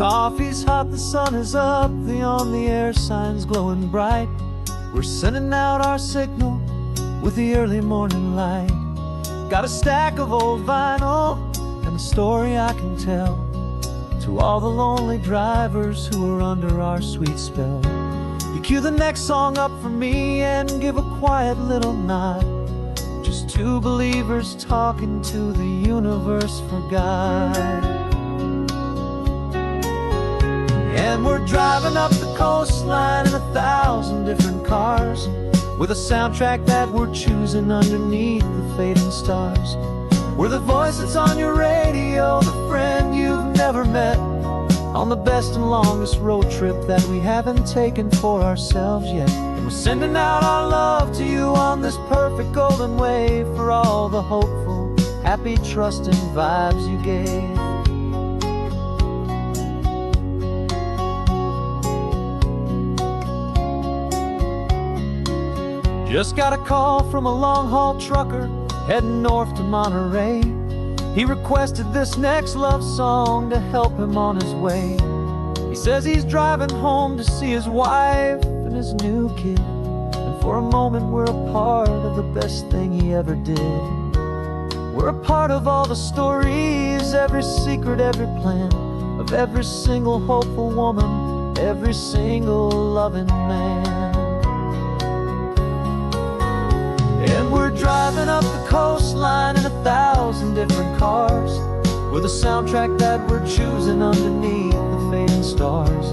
Coffee's hot, the sun is up, the on-the-air sign's glowing bright. We're sending out our signal with the early morning light. Got a stack of old vinyl and a story I can tell to all the lonely drivers who are under our sweet spell. You cue the next song up for me and give a quiet little nod. Just two believers talking to the universe for God. And we're driving up the coastline in 1,000 different cars, with a soundtrack that we're choosing underneath the fading stars. We're the voice that's on your radio, the friend you've never met, on the best and longest road trip that we haven't taken for ourselves yet. And we're sending out our love to you on this perfect golden wave, for all the hopeful, happy, trusting vibes you gave. Just got a call from a long-haul trucker heading north to Monterey. He requested this next love song to help him on his way. He says he's driving home to see his wife and his new kid, and for a moment we're a part of the best thing he ever did. We're a part of all the stories, every secret, every plan, of every single hopeful woman, every single loving man. And we're driving up the coastline in 1,000 different cars, with a soundtrack that we're choosing underneath the fading stars.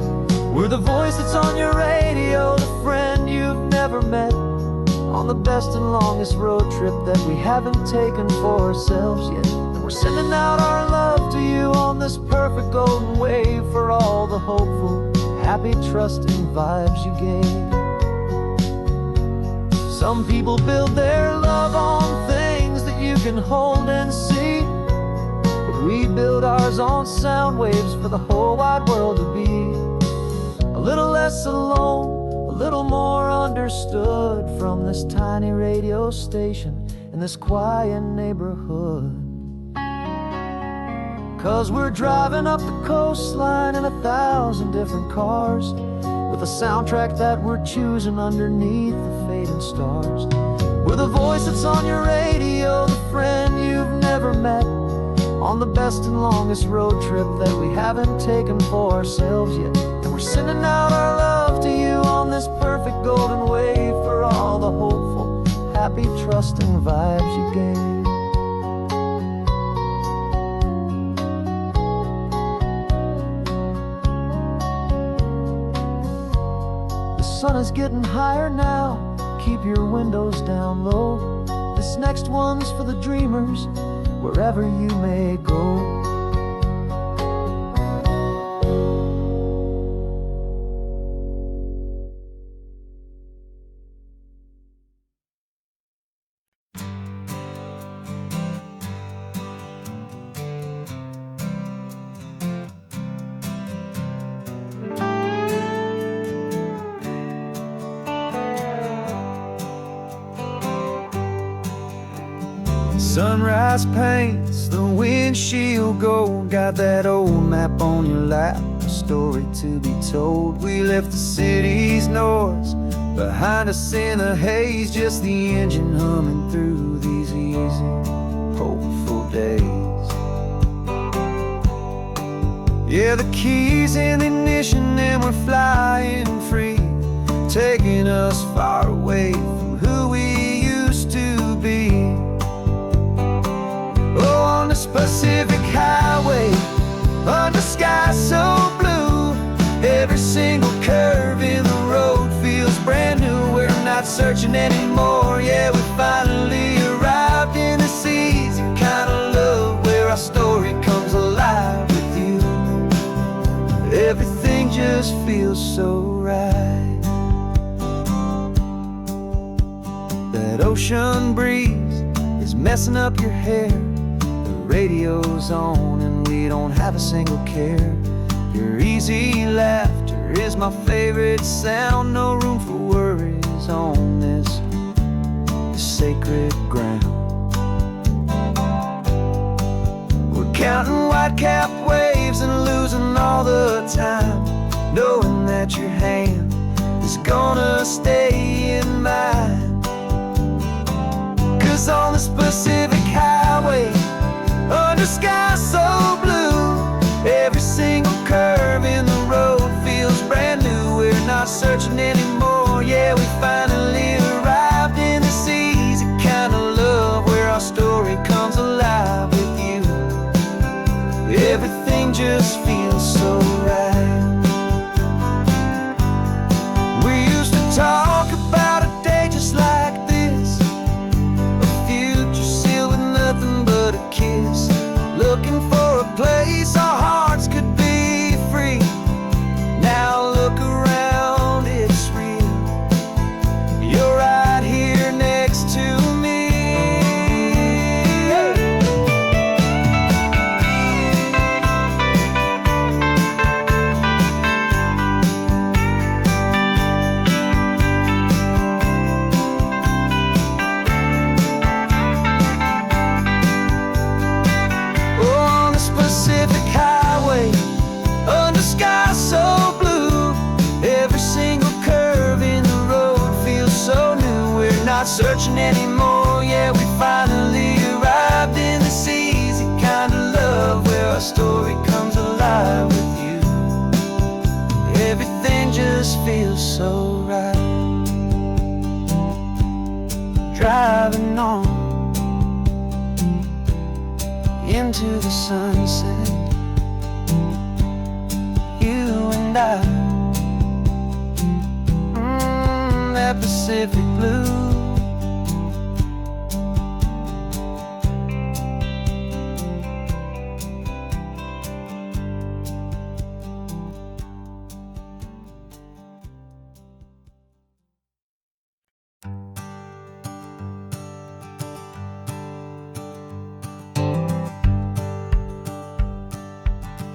We're the voice that's on your radio, the friend you've never met, on the best and longest road trip that we haven't taken for ourselves yet. And we're sending out our love to you on this perfect golden wave, for all the hopeful, happy, trusting vibes you gave. Some people build their love on things that you can hold and see, but we build ours on sound waves for the whole wide world to be a little less alone, a little more understood, from this tiny radio station in this quiet neighborhood. 'Cause we're driving up the coastline in 1,000 different cars, with a soundtrack that we're choosing underneath the fading stars. We're the voice that's on your radio, the friend you've never met, on the best and longest road trip that we haven't taken for ourselves yet. And we're sending out our love to you on this perfect golden wave, for all the hopeful, happy, trusting vibes you gave. The sun is getting higher now, keep your windows down low. This next one's for the dreamers, wherever you may go. Sunrise paints the windshield gold, got that old map on your lap, a story to be told. We left the city's noise behind us in the haze, just the engine humming through these easy, hopeful days. Yeah, the keys in the ignition and we're flying free, taking us far away from who we used to be. Oh, on this Pacific highway, under sky so blue, every single curve in the road feels brand new. We're not searching anymore, yeah, we finally arrived in this easy kind of love, where our story comes alive with you. Everything just feels so right. That ocean breeze is messing up your hair, radio's on and we don't have a single care. Your easy laughter is my favorite sound, no room for worries on this sacred ground. We're counting white-capped waves and losing all the gonna stay in mind. 'Cause on this Pacific highway, under sky so blue, every single curve in the road feels brand new. We're not searching anymore, yeah, we finally arrived in this easy kind of love, where our story comes alive with you. Everything just feels so right. We used to talk about a day just like this, a future sealed with nothing but a kiss, looking for a place our hearts could be free. Now look around, it's real. You're right here next to me. On this Pacific highway, under sky so blue, every single curve in the road feels so new. We're not searching anymore, yeah, we finally arrived in this easy kind of love, where our story comes alive with you. Everything just feels so right. Driving on into the sunset, you and I, that Pacific blue.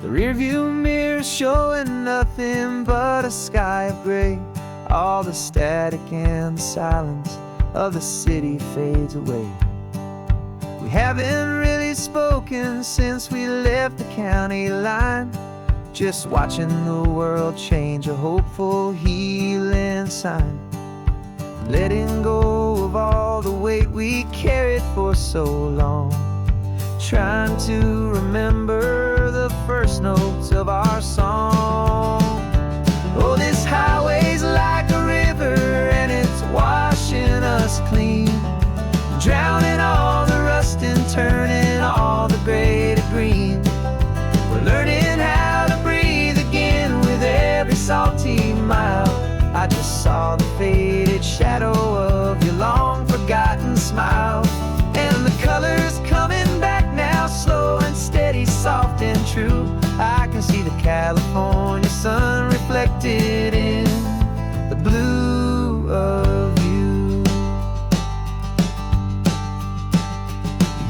The rearview mirror showing nothing but a sky of gray. All the static and the silence of the city fades away. We haven't really spoken since we left the county line, just watching the world change, a hopeful healing sign. Letting go of all the weight we carried for so long, trying to remember the first notes of our song. Oh, this highway's like a river and it's washing us clean, drowning all the rust and turning all the gray to green. We're learning how to breathe again with every salty mile. I just saw the faded shadow of your long forgotten smile, and the colors coming back now, slow and steady, soft and true. I can see the California sun reflected in the blue of you.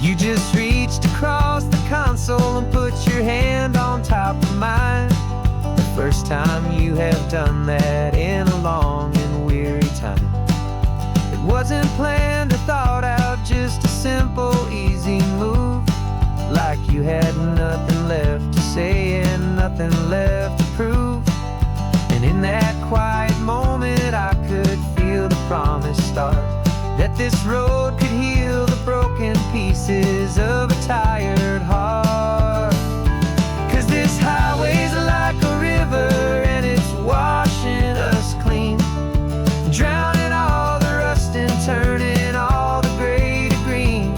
You just reached across the console and put your hand on top of mine. The first time you have done that in a long and weary time. It wasn't planned or thought out, just a simple, easy move, like you had nothing left to say and nothing left to prove. And in that quiet moment I could feel the promise start, that this road could heal the broken pieces of a tired heart. 'Cause this highway's like a river and it's washing us clean, drowning all the rust and turning all the gray to green.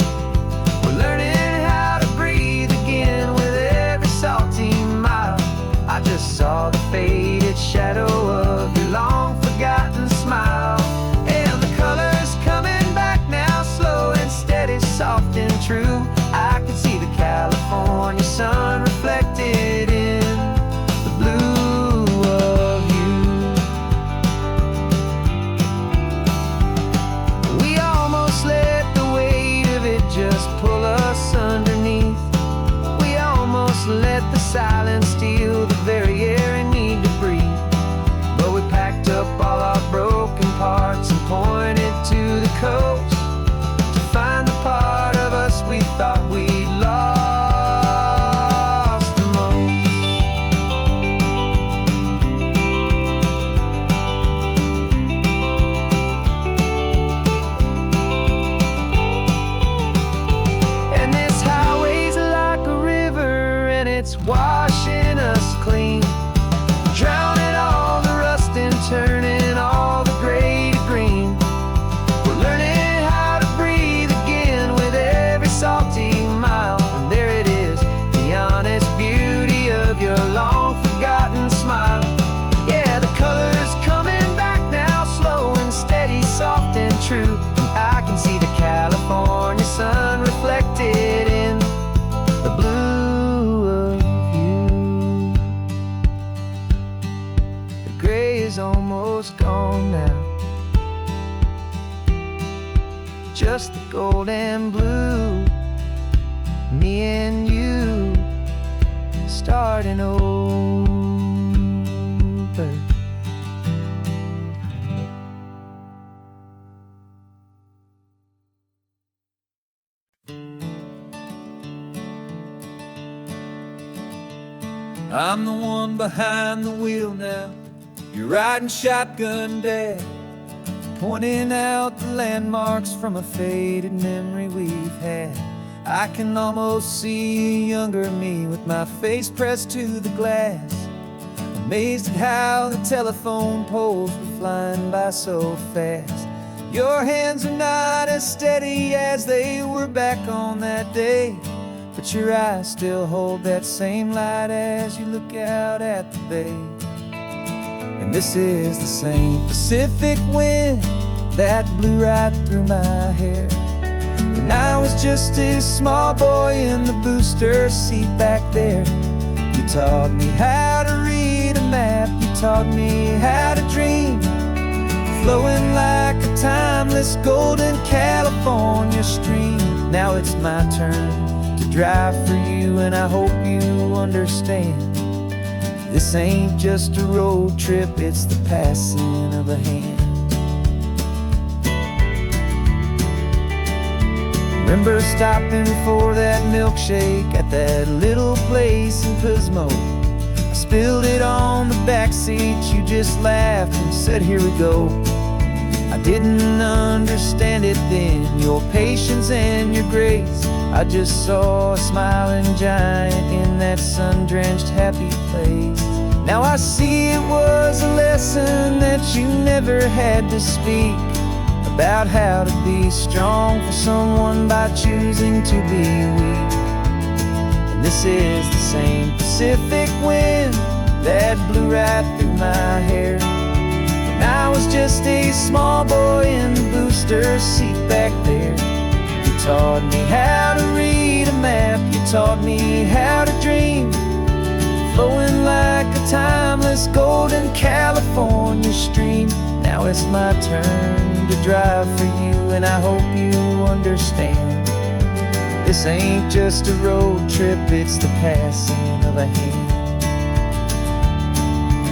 We're learning how to breathe again with every salty mile. I just saw the faded shadow of your long forgotten smile, and the colors coming back now, slow and steady, soft and true. I can see the California sun reflected in the blue of you. We almost let the weight of it just pull us underneath. We almost let the silence steal the very air I need to breathe. But we packed up all our broken parts and pointed to the coast to find the part of us we thought we'd lost the most. true. And I can see the California sun reflected in the blue of you. The gray is almost gone now, just the gold and blue. Me and you starting over. I'm the one behind the wheel now. You're riding shotgun, Dad, pointing out the landmarks from a faded memory we've had. I can almost see a younger me with my face pressed to the glass, amazed at how the telephone poles were flying by so fast. Your hands are not as steady as they were back on that day, but your eyes still hold that same light as you look out at the bay. And this is the same Pacific wind that blew right through my hair when I was just a small boy in the booster seat back there. You taught me how to read a map, you taught me how to dream, flowing like a timeless golden California stream. Now it's my turn to drive for you, and I hope you understand. This ain't just a road trip, it's the passing of a hand. Remember stopping for that milkshake at that little place in Pismo? I spilled it on the back seat, you just laughed and said, here we go. I didn't understand it then, your patience and your grace. I just saw a smiling giant in that sun-drenched happy place. Now I see it was a lesson that you never had to speak, about how to be strong for someone by choosing to be weak. And this is the same Pacific wind that blew right through my hair when I was just a small boy in the booster seat back there. You taught me how to read a map, you taught me how to dream, flowing like a timeless golden California stream. Now it's my turn to drive for you, and I hope you understand. This ain't just a road trip, it's the passing of a hand.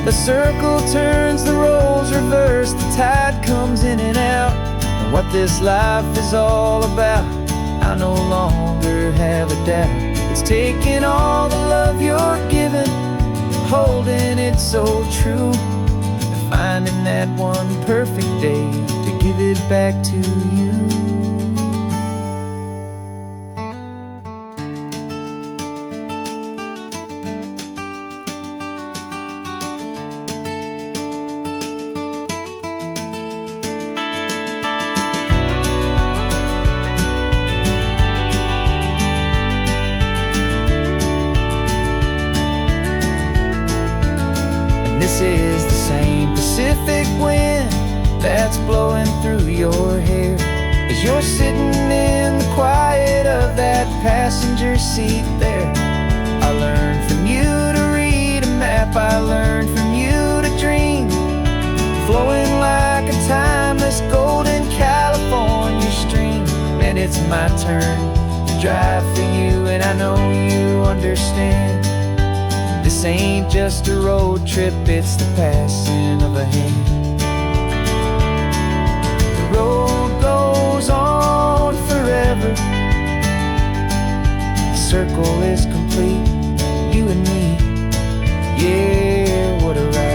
The circle turns, the roles reverse, the tide comes in and out. And what this life is all about, I no longer have a doubt. It's taking all the love you're giving, holding it so true, and finding that one perfect day to give it back to you. This is the same Pacific wind that's blowing through your hair as you're sitting in the quiet of that passenger seat there. I learned from you to read a map, I learned from you to dream, flowing like a timeless golden California stream. And it's my turn to drive for you, and I know you understand. This ain't just a road trip, it's the passing of a hand. The road goes on forever, the circle is complete, you and me, yeah, what a ride.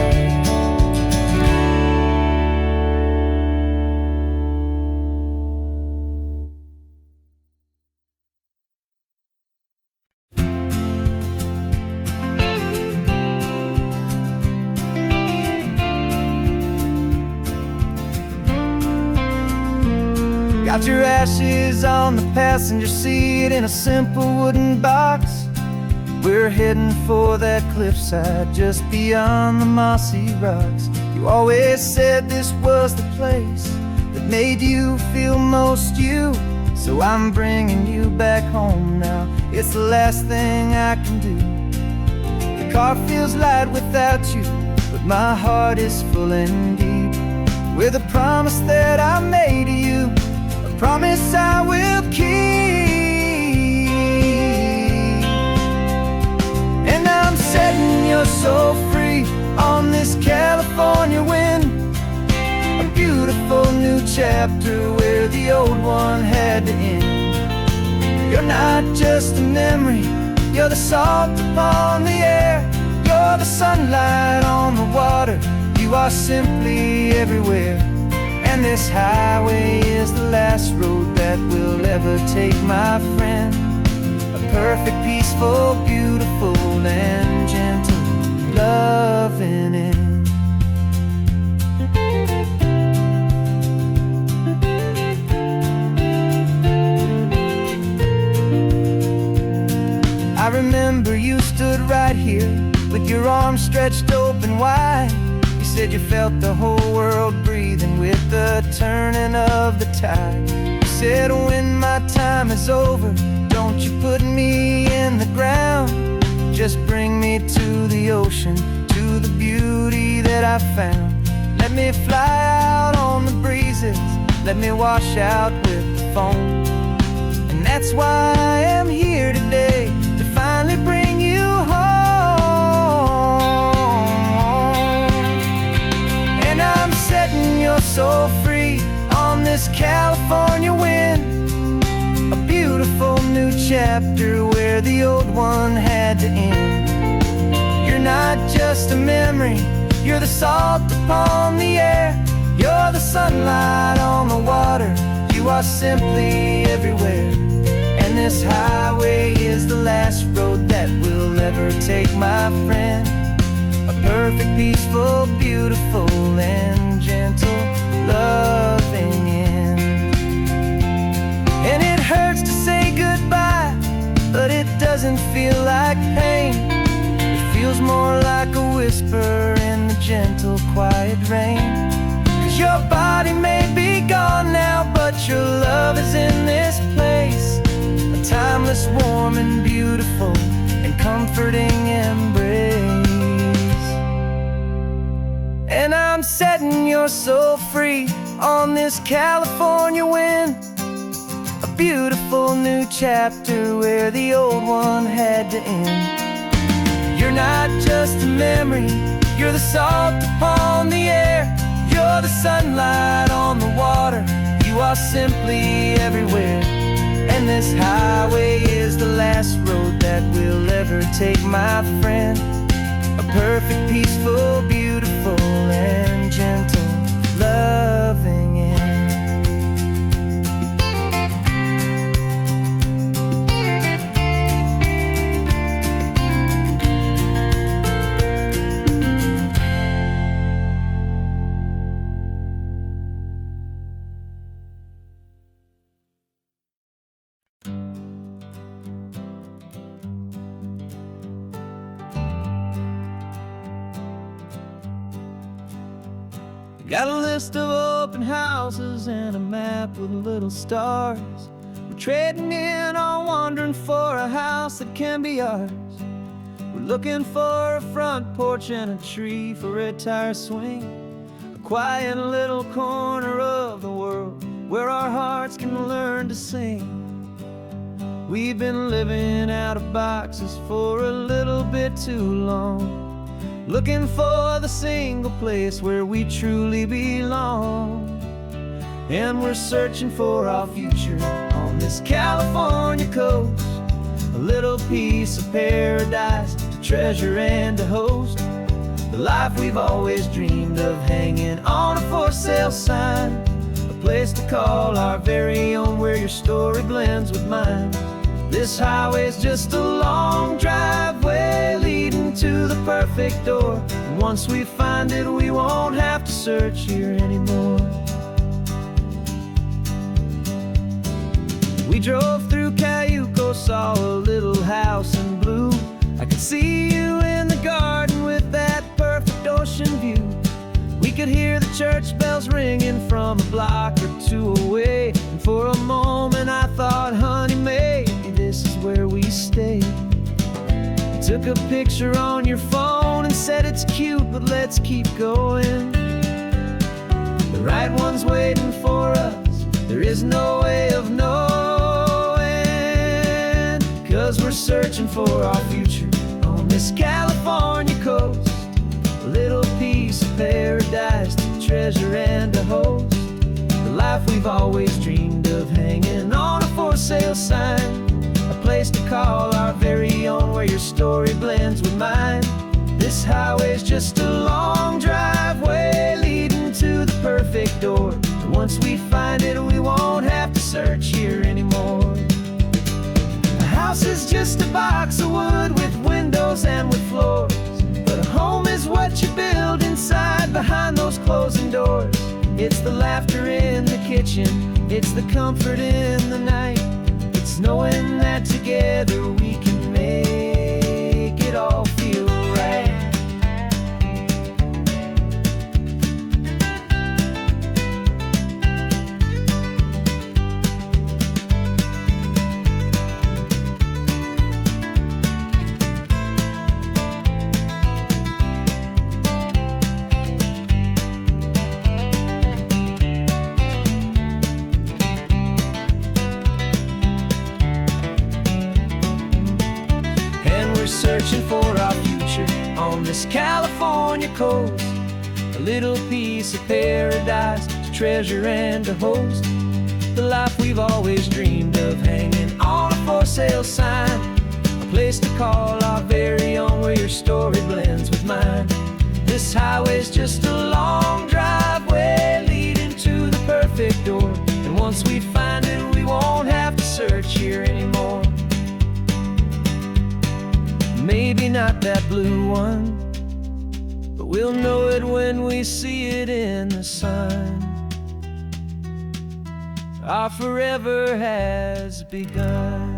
Got your ashes on the passenger seat in a simple wooden box. We're heading for that cliffside just beyond the mossy rocks. You always said this was the place that made you feel most you. So I'm bringing you back home now. It's the last thing I can do. The car feels light without you, but my heart is full and deep with a promise that I made to you, a promise I will keep. And I'm setting your soul free on this California wind, a beautiful new chapter where the old one had to end. You're not just a memory, you're the salt upon the air, you're the sunlight on the water, you are simply everywhere. And this highway is the last road that we'll ever take, my friend. A perfect, peaceful, beautiful, and gentle loving end. I remember you stood right here with your arms stretched open wide. You said you felt the whole world breathing with the turning of the tide. You said, when my time is over, don't you put me in the ground, just bring me to the ocean, to the beauty that I found. Let me fly out on the breezes, let me wash out with the foam. And that's why I am here today, to finally bring you home. And I'm setting your soul free on this California wind, a beautiful new chapter where the old one had to end. You're not just a memory, you're the salt upon the air, you're the sunlight on the water, you are simply everywhere. And this highway is the last road that we'll ever take, my friend. A perfect, peaceful, beautiful, and gentle loving end. And it hurts to say goodbye, but it doesn't feel like pain. It feels more like a whisper in the gentle, quiet rain. 'Cause your body may be gone now, but your love is in this place, a timeless, warm, and beautiful, and comforting embrace. And I'm setting your soul free on this California wind, a beautiful new chapter where the old one had to end. You're not just a memory, you're the salt upon the air, you're the sunlight on the water, you are simply everywhere. And this highway is the last road that we'll ever take, my friend. A perfect, peaceful, beautiful, and gentle loving end. Got a list of open houses and a map with little stars. We're trading in our wandering for a house that can be ours. We're looking for a front porch and a tree for a tire swing, a quiet little corner of the world where our hearts can learn to sing. We've been living out of boxes for a little bit too long, looking for the single place where we truly belong. And we're searching for our future on this California coast, a little piece of paradise to treasure and to host, the life we've always dreamed of, hanging on a for sale sign, a place to call our very own where your story blends with mine. This highway's just a long driveway leading to the perfect door, and once we find it, we won't have to search here anymore. We drove through Cayuco, saw a little house in blue. I could see you in the garden with that perfect ocean view. We could hear the church bells ringing from a block or two away. And for a moment I thought, honey, maybe this is where we stay. You took a picture on your phone and said it's cute, but let's keep going. The right one's waiting for us, there is no way of knowing. 'Cause we're searching for our future on this California coast. A little piece of paradise to treasure and to host. The life we've always dreamed of, hanging on a for sale sign. A place to call our very own, where your story blends with mine. This highway's just a long driveway leading to the perfect door. And once we find it, we won't have to search here anymore. A house is just a box of wood with windows and with floors. But a home is what you build inside behind those closing doors. It's the laughter in the kitchen, it's the comfort in the night. It's knowing that together we can make it all feel right. Searching for our future on this California coast. A little piece of paradise to treasure and to host. The life we've always dreamed of, hanging on a for sale sign. A place to call our very own, where your story blends with mine. This highway's just a long driveway leading to the perfect door. And once we find it, we won't have to search here anymore. Maybe not that blue one, but we'll know it when we see it in the sun. Our forever has begun.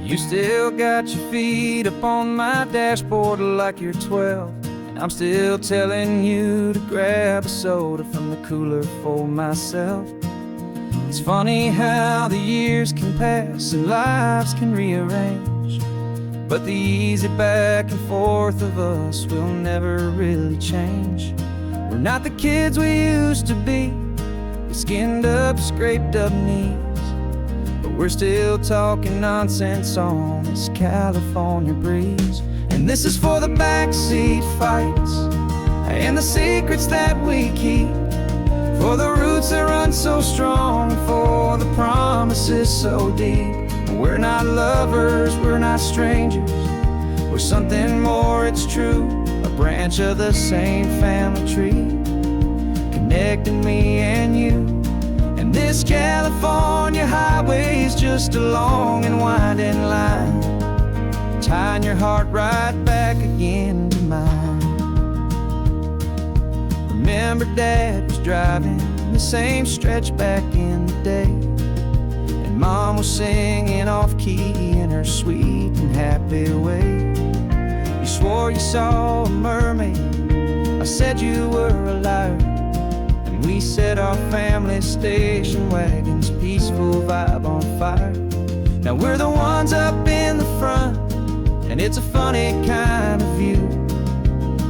You still got your feet up on my dashboard like you're 12. And I'm still telling you to grab a soda from the cooler for myself. It's funny how the years can pass and lives can rearrange, but the easy back and forth of us will never really change. We're not the kids we used to be, with skinned up, scraped up knees. We're still talking nonsense on this California breeze. And this is for the backseat fights and the secrets that we keep, for the roots that run so strong, for the promises so deep. We're not lovers, we're not strangers, we're something more, it's true. A branch of the same family tree, connecting me and you. And this California highway is just a long and winding line, tying your heart right back again to mine. Remember Dad was driving the same stretch back in the day, and Mom was singing off-key in her sweet and happy way. You swore you saw a mermaid, I said you were a liar. We set our family station wagon's peaceful vibe on fire. Now we're the ones up in the front, and it's a funny kind of view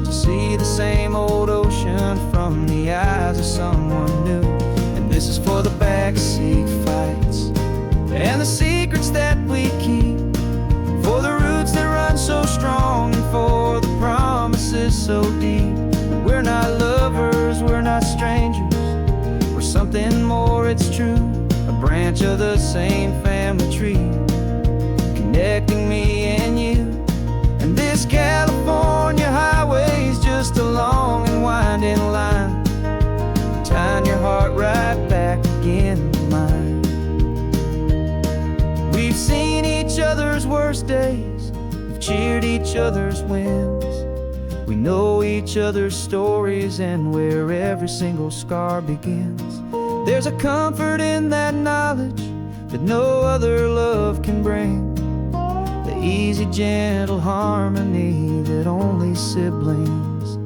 to see the same old ocean from the eyes of someone new. And this is for the backseat fights and the secrets that we keep, for the roots that run so strong and for the promises so deep. We're not lovers, we're not strangers, we're something more, it's true. A branch of the same family tree, connecting me and you. And this California highway's just a long and winding line, tying your heart right back again to mine. We've seen each other's worst days, we've cheered each other's wins. We know each other's stories and where every single scar begins. There's a comfort in that knowledge that no other love can bring. The easy, gentle harmony that only siblings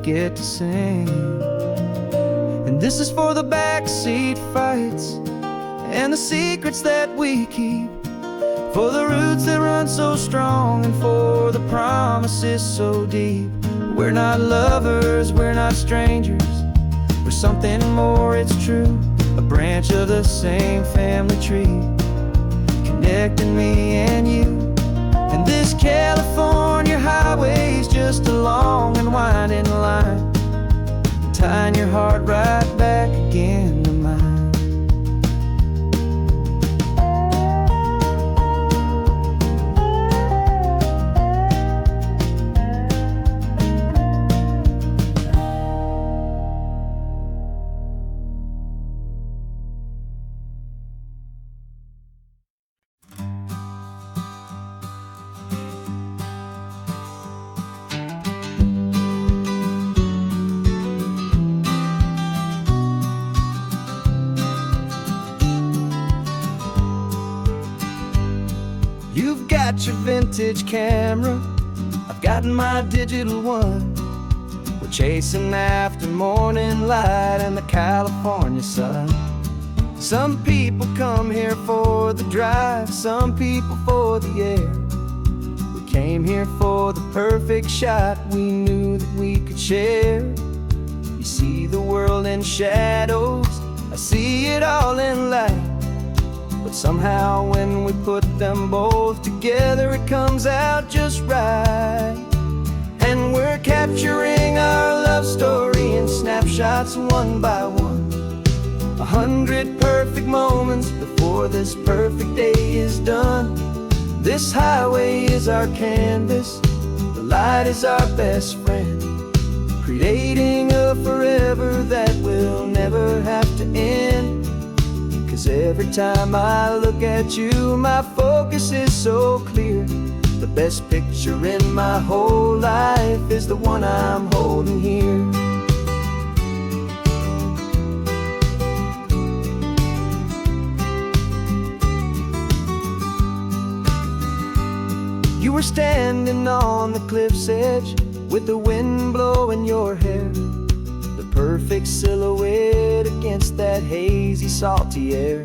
get to sing. And this is for the backseat fights and the secrets that we keep, for the roots that run so strong and for the promises so deep. We're not lovers, we're not strangers, we're something more, it's true. A branch of the same family tree, connecting me and you. And this California highway's just a long and winding line, tying your heart right back again to mine. You've got your vintage camera, I've got my digital one. We're chasing after morning light and the California sun. Some people come here for the drive, some people for the air. We came here for the perfect shot we knew that we could share. You see the world in shadows, I see it all in light. But somehow when we put them both together, it comes out just right. And we're capturing our love story in snapshots one by one. 100 perfect moments before this perfect day is done. This highway is our canvas, the light is our best friend, creating a forever that will never have to end. 'Cause every time I look at you, my focus is so clear. The best picture in my whole life is the one I'm holding here. You were standing on the cliff's edge with the wind blowing your hair, the perfect silhouette against that hazy, salty air.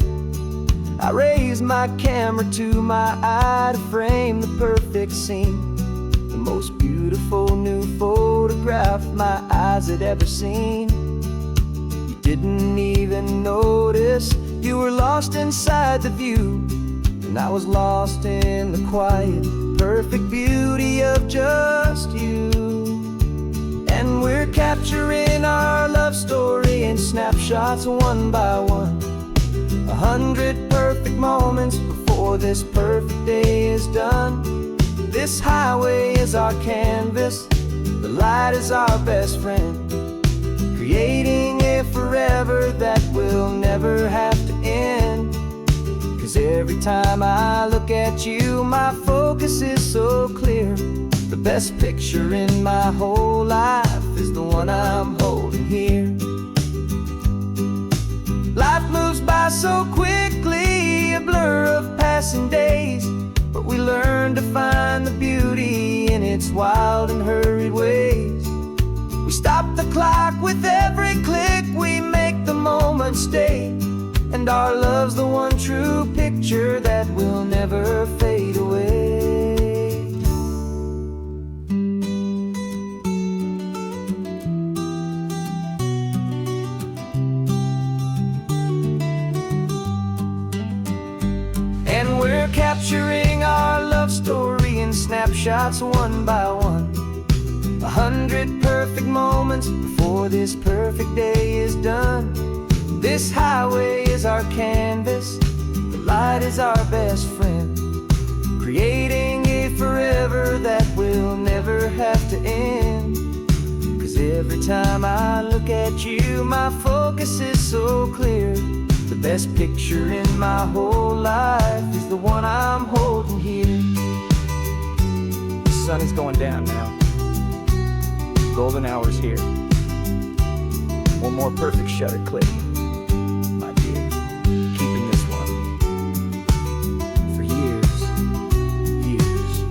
I raised my camera to my eye to frame the perfect scene, the most beautiful new photograph my eyes had ever seen. You didn't even notice, you were lost inside the view, and I was lost in the quiet, perfect beauty of just you. And we're capturing our love story in snapshots one by one. 100 perfect moments before this perfect day is done. This highway is our canvas, the light is our best friend, creating a forever that will never have to end. 'Cause every time I look at you, my focus is so clear. The best picture in my whole life is the one I'm holding here. Life moves by so quickly, a blur of passing days, but we learn to find the beauty in its wild and hurried ways. We stop the clock with every click, we make the moment stay, and our love's the one true picture that will never fade away. And we're capturing our love story in snapshots one by one. 100 perfect moments before this perfect day is done. This highway is our canvas, the light is our best friend, creating a forever that will never have to end. 'Cause every time I look at you, my focus is so clear. The best picture in my whole life is the one I'm holding here. sun is going down now. Golden hour's here. One more perfect shutter click, my dear. Keeping this one for years, years.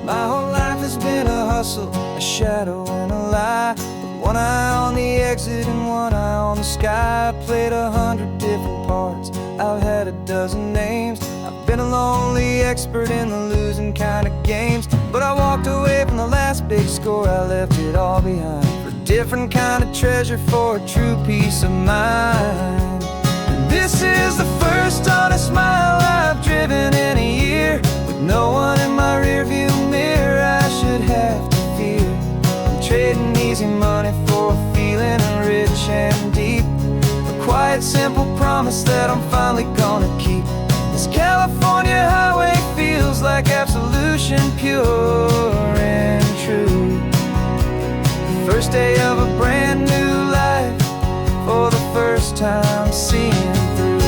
My whole life has been a hustle, a shadow and a lie. With one eye on the exit and one eye on the sky. I played 100 different parts, I've had a dozen names. I've been a lonely expert in the losing kind of games. But I walked away from the last big score, I left it all behind for a different kind of treasure, for a true peace of mind. And this is the first honest mile I've driven in a year, with no one in my rearview mirror I should have to fear. I'm trading easy money for a feeling rich and deep, a quiet simple promise that I'm finally gonna keep. This California highway feels like absolution, pure and true. The first day of a brand new life, for the first time seeing through.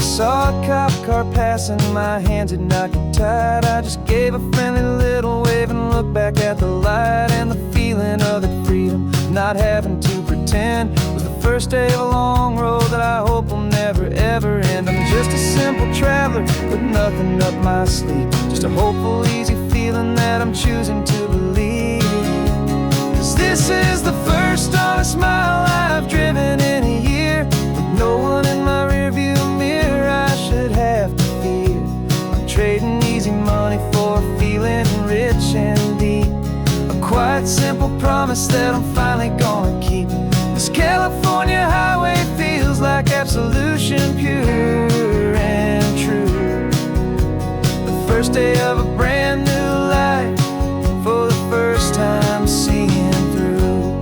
Saw a cop car passing, my hands had not got tied. I just gave a friendly little wave and looked back at the light. And the feeling of the freedom, not having to pretend, was the first day of a long road that I hope will never ever end. I'm just a simple traveler with nothing up my sleeve, just a hopeful, easy feeling that I'm choosing to believe. 'Cause this is the first honest mile I've driven in a year, with no one in my rearview mirror I should have to fear. I'm trading easy money for a feeling rich and deep, a quiet simple promise that I'm finally gonna keep. This California highway feels like absolution, pure and true. The first day of a brand new life, for the first time seeing through.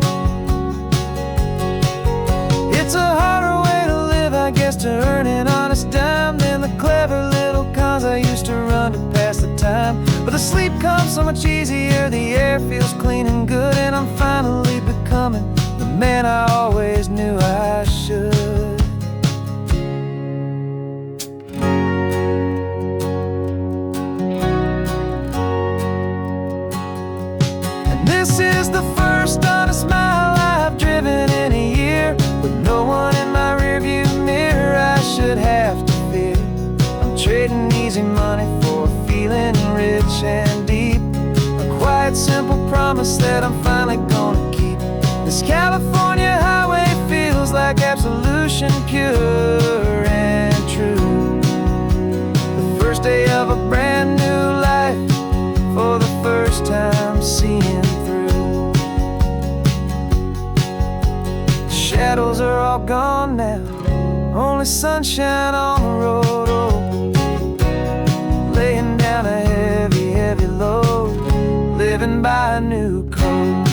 It's a harder way to live, I guess, to earn an honest dime than the clever little cons I used to run to pass the time. But the sleep comes so much easier, the air feels clean and good, and I'm finally becoming the man I always knew I should. And this is the first honest mile I've driven in a year, with no one in my rearview mirror I should have to fear. I'm trading easy money for a feeling rich and deep, a quiet simple promise that I'm finally gonna keep. This California highway feels like absolution, pure and true. The first day of a brand new life, for the first time seeing through. The shadows are all gone now, only sunshine on the road. Oh, laying down a heavy, heavy load, living by a new code.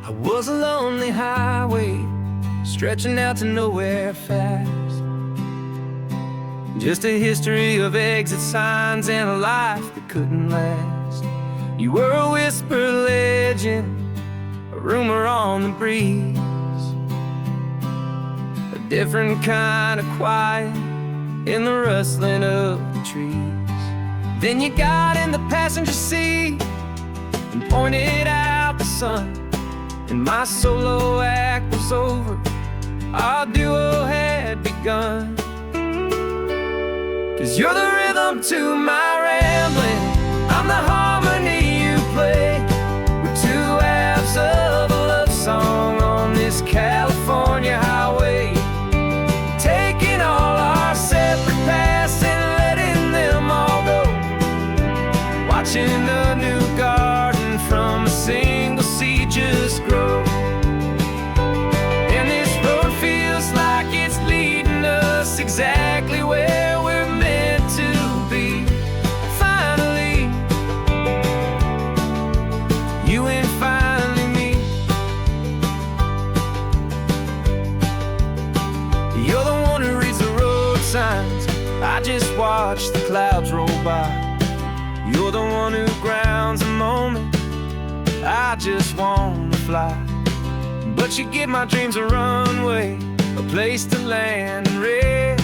I was a lonely highway, stretching out to nowhere fast. Just a history of exit signs and a life that couldn't last. You were a whisper legend, a rumor on the breeze, a different kind of quiet in the rustling of the trees. Then you got in the passenger seat and pointed out the sun, and my solo act was over, our duo had begun. 'Cause you're the rhythm to my rambling, I'm the harmony you play. We're two halves of a love song on this California highway, taking all our separate paths and letting them all go, watching the new garden from a single seed just grow. exactly where we're meant to be. Finally, you and finally me. You're the one who reads the road signs, I just watch the clouds roll by. You're the one who grounds the moment, I just wanna fly. But you give my dreams a runway, a place to land and rest.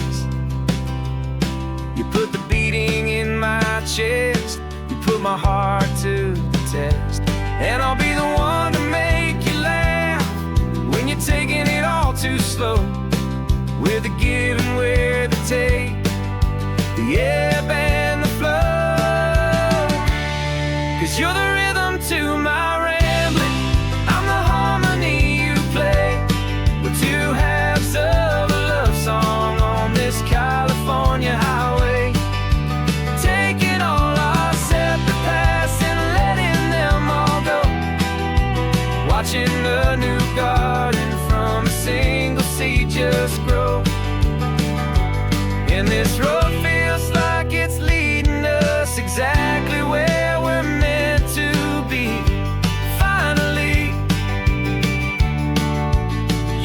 You put the beating in my chest, you put my heart to the test. And I'll be the one to make you laugh when you're taking it all too slow. We're the give and we're the take, the ebb and the flow. 'Cause you're the rhythm to my rambling, I'm the harmony you play. We're two halves of a love song on this California highway, taking all our separate paths and letting them all go. Watching a new garden from a single seed just grow. And this road feels like it's leading us exactly where we're meant to be. Finally,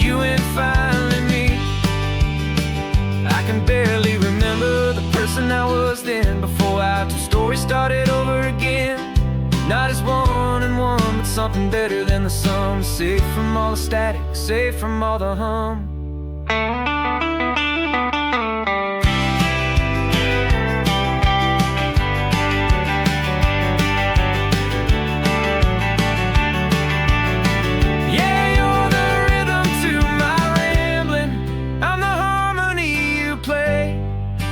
you and finally me. I can barely remember the person I was then, before our two stories started over again. Not as one and one, but something better than the sum. Safe from all the static, safe from all the hum.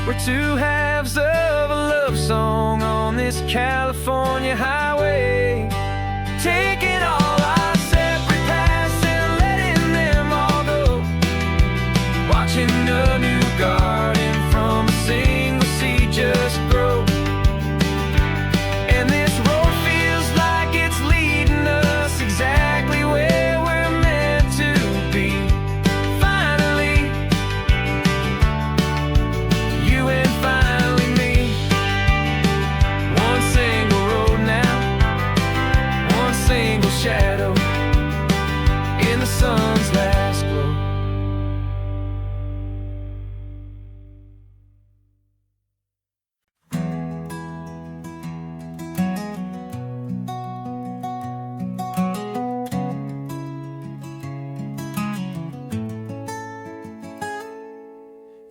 We're two halves of a love song on this California highway, taking all our separate paths and letting them all go. Watching a new garden from a single seed just grow. And this road feels like it's leading us exactly where we're meant to be. Finally, you and finally me. One single road now, one single shadow in the sun's last glow.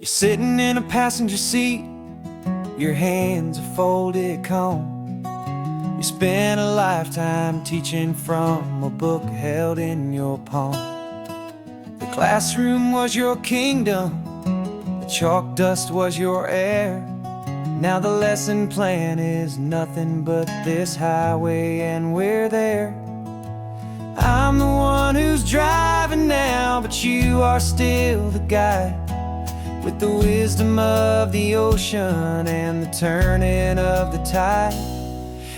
You're sitting in a passenger seat, your hands are folded calm. You spent a lifetime teaching from a book held in your palm. The classroom was your kingdom, the chalk dust was your air. Now the lesson plan is nothing but this highway, and we're there. I'm the one who's driving now, but you are still the guide, with the wisdom of the ocean and the turning of the tide.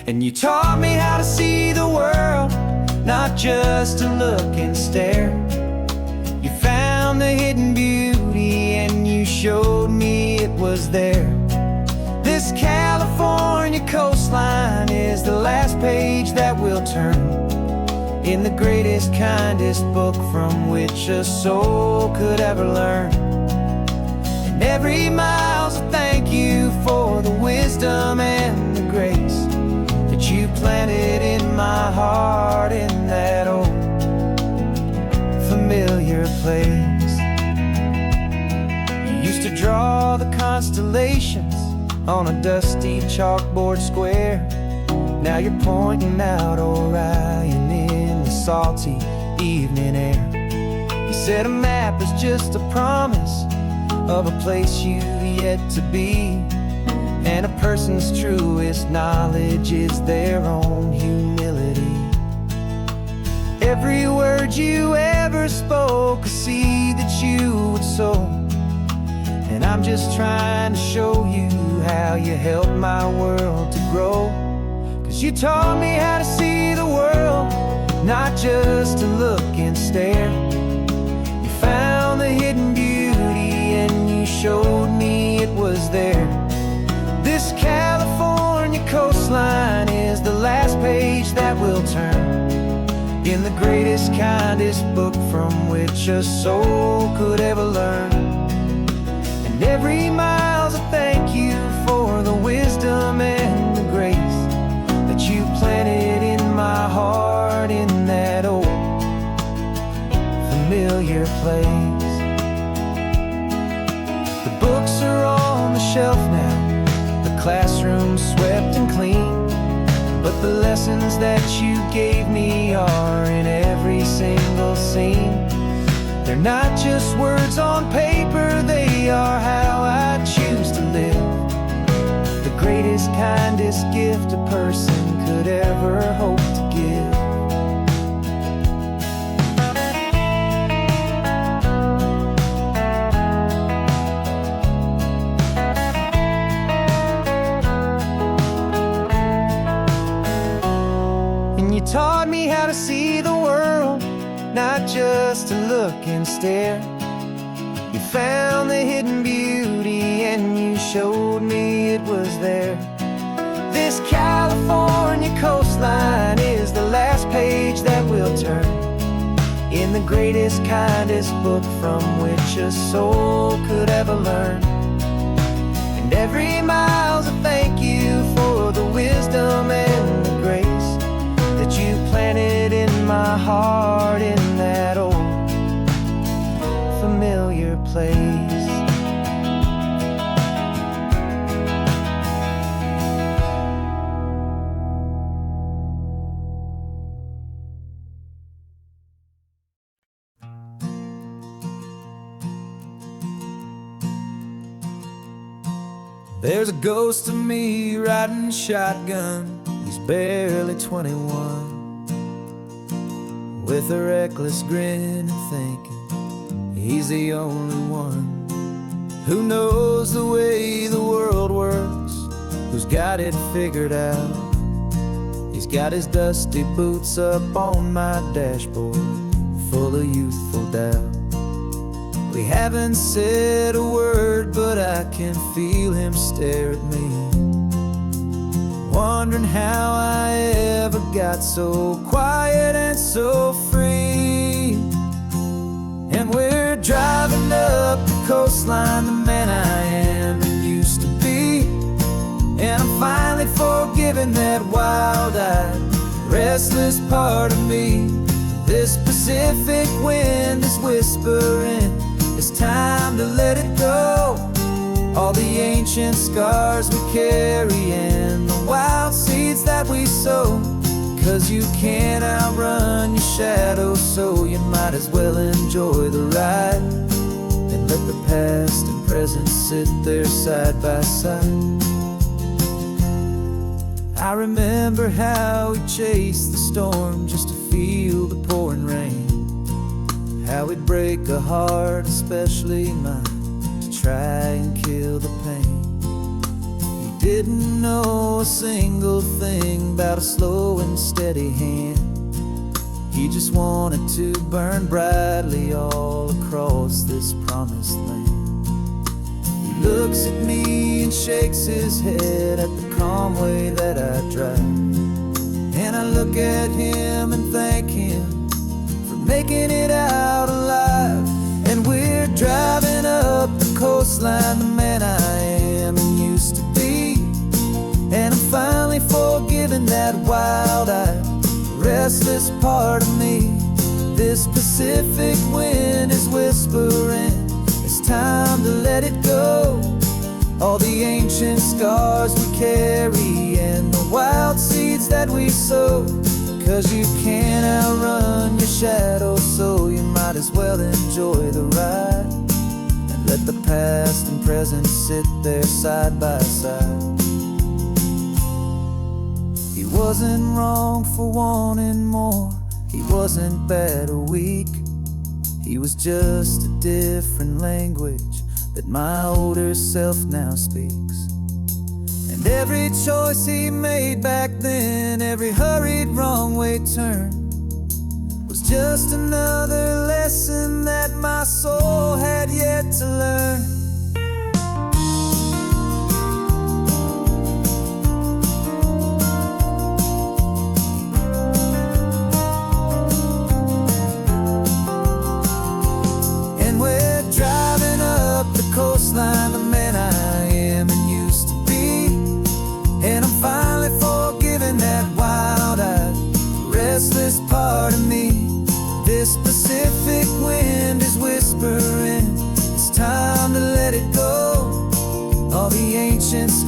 And you taught me how to see the world, not just to look and stare. You found the hidden beauty and you showed me it was there. This California coastline is the last page that we'll turn in the greatest, kindest book from which a soul could ever learn. And every mile's a thank you for the wisdom and the grace that you planted in my heart in that old familiar place. You used to draw the constellations on a dusty chalkboard square. Now you're pointing out Orion in the salty evening air. You said a map is just a promise of a place you've yet to be, and a person's truest knowledge is their own humility. Every word you ever spoke, a seed that you would sow. And I'm just trying to show you how you helped my world to grow. 'Cause you taught me how to see the world, not just to look and stare. You found the hidden beauty and you showed greatest, kindest book from which a soul could ever learn. And every mile's a thank you for the wisdom and the grace that you planted in my heart in that old familiar place. The books are on the shelf now, the classroom swept and clean, but the lessons that you gave me are in every single scene. They're not just words on paper, they are how I choose to live. The greatest, kindest gift a person could ever hope to give. And you taught me how to see the world, not just to look and stare. You found the hidden beauty and you showed me it was there. This California coastline is the last page that we'll turn in the greatest, kindest book from which a soul could ever learn. And every mile's a thank you for the wisdom and the grace that you planted in my heart in that old familiar place. There's a ghost of me riding shotgun. He's barely 21, with a reckless grin and thinking he's the only one who knows the way the world works, who's got it figured out. He's got his dusty boots up on my dashboard, full of youthful doubt. We haven't said a word, but I can feel him stare at me, wondering how I ever got so quiet and so free. And we're driving up the coastline, the man I am and used to be. And I'm finally forgiving that wild-eyed, restless part of me. This Pacific wind is whispering, it's time to let it go. All the ancient scars we carry and the wild seeds that we sow. 'Cause you can't outrun your shadow, so you might as well enjoy the ride and let the past and present sit there side by side. I remember how we chased the storm just to feel the pouring rain, how we'd break a heart, especially mine, to try and kill the pain. He didn't know a single thing about a slow and steady hand. He just wanted to burn brightly all across this promised land. He looks at me and shakes his head at the calm way that I drive, and I look at him and thank him for making it out alive. And we're driving up the coastline, the man I am and used to be. And I'm finally forgiving that wild-eyed, restless part of me. This Pacific wind is whispering, it's time to let it go. All the ancient scars we carry and the wild seeds that we sow. 'Cause you can't outrun your shadow, so you might as well enjoy the ride and let the past and present sit there side by side. He wasn't wrong for wanting more, he wasn't bad or weak. He was just a different language that my older self now speaks. And every choice he made back then, every hurried wrong way turn, was just another lesson that my soul had yet to learn.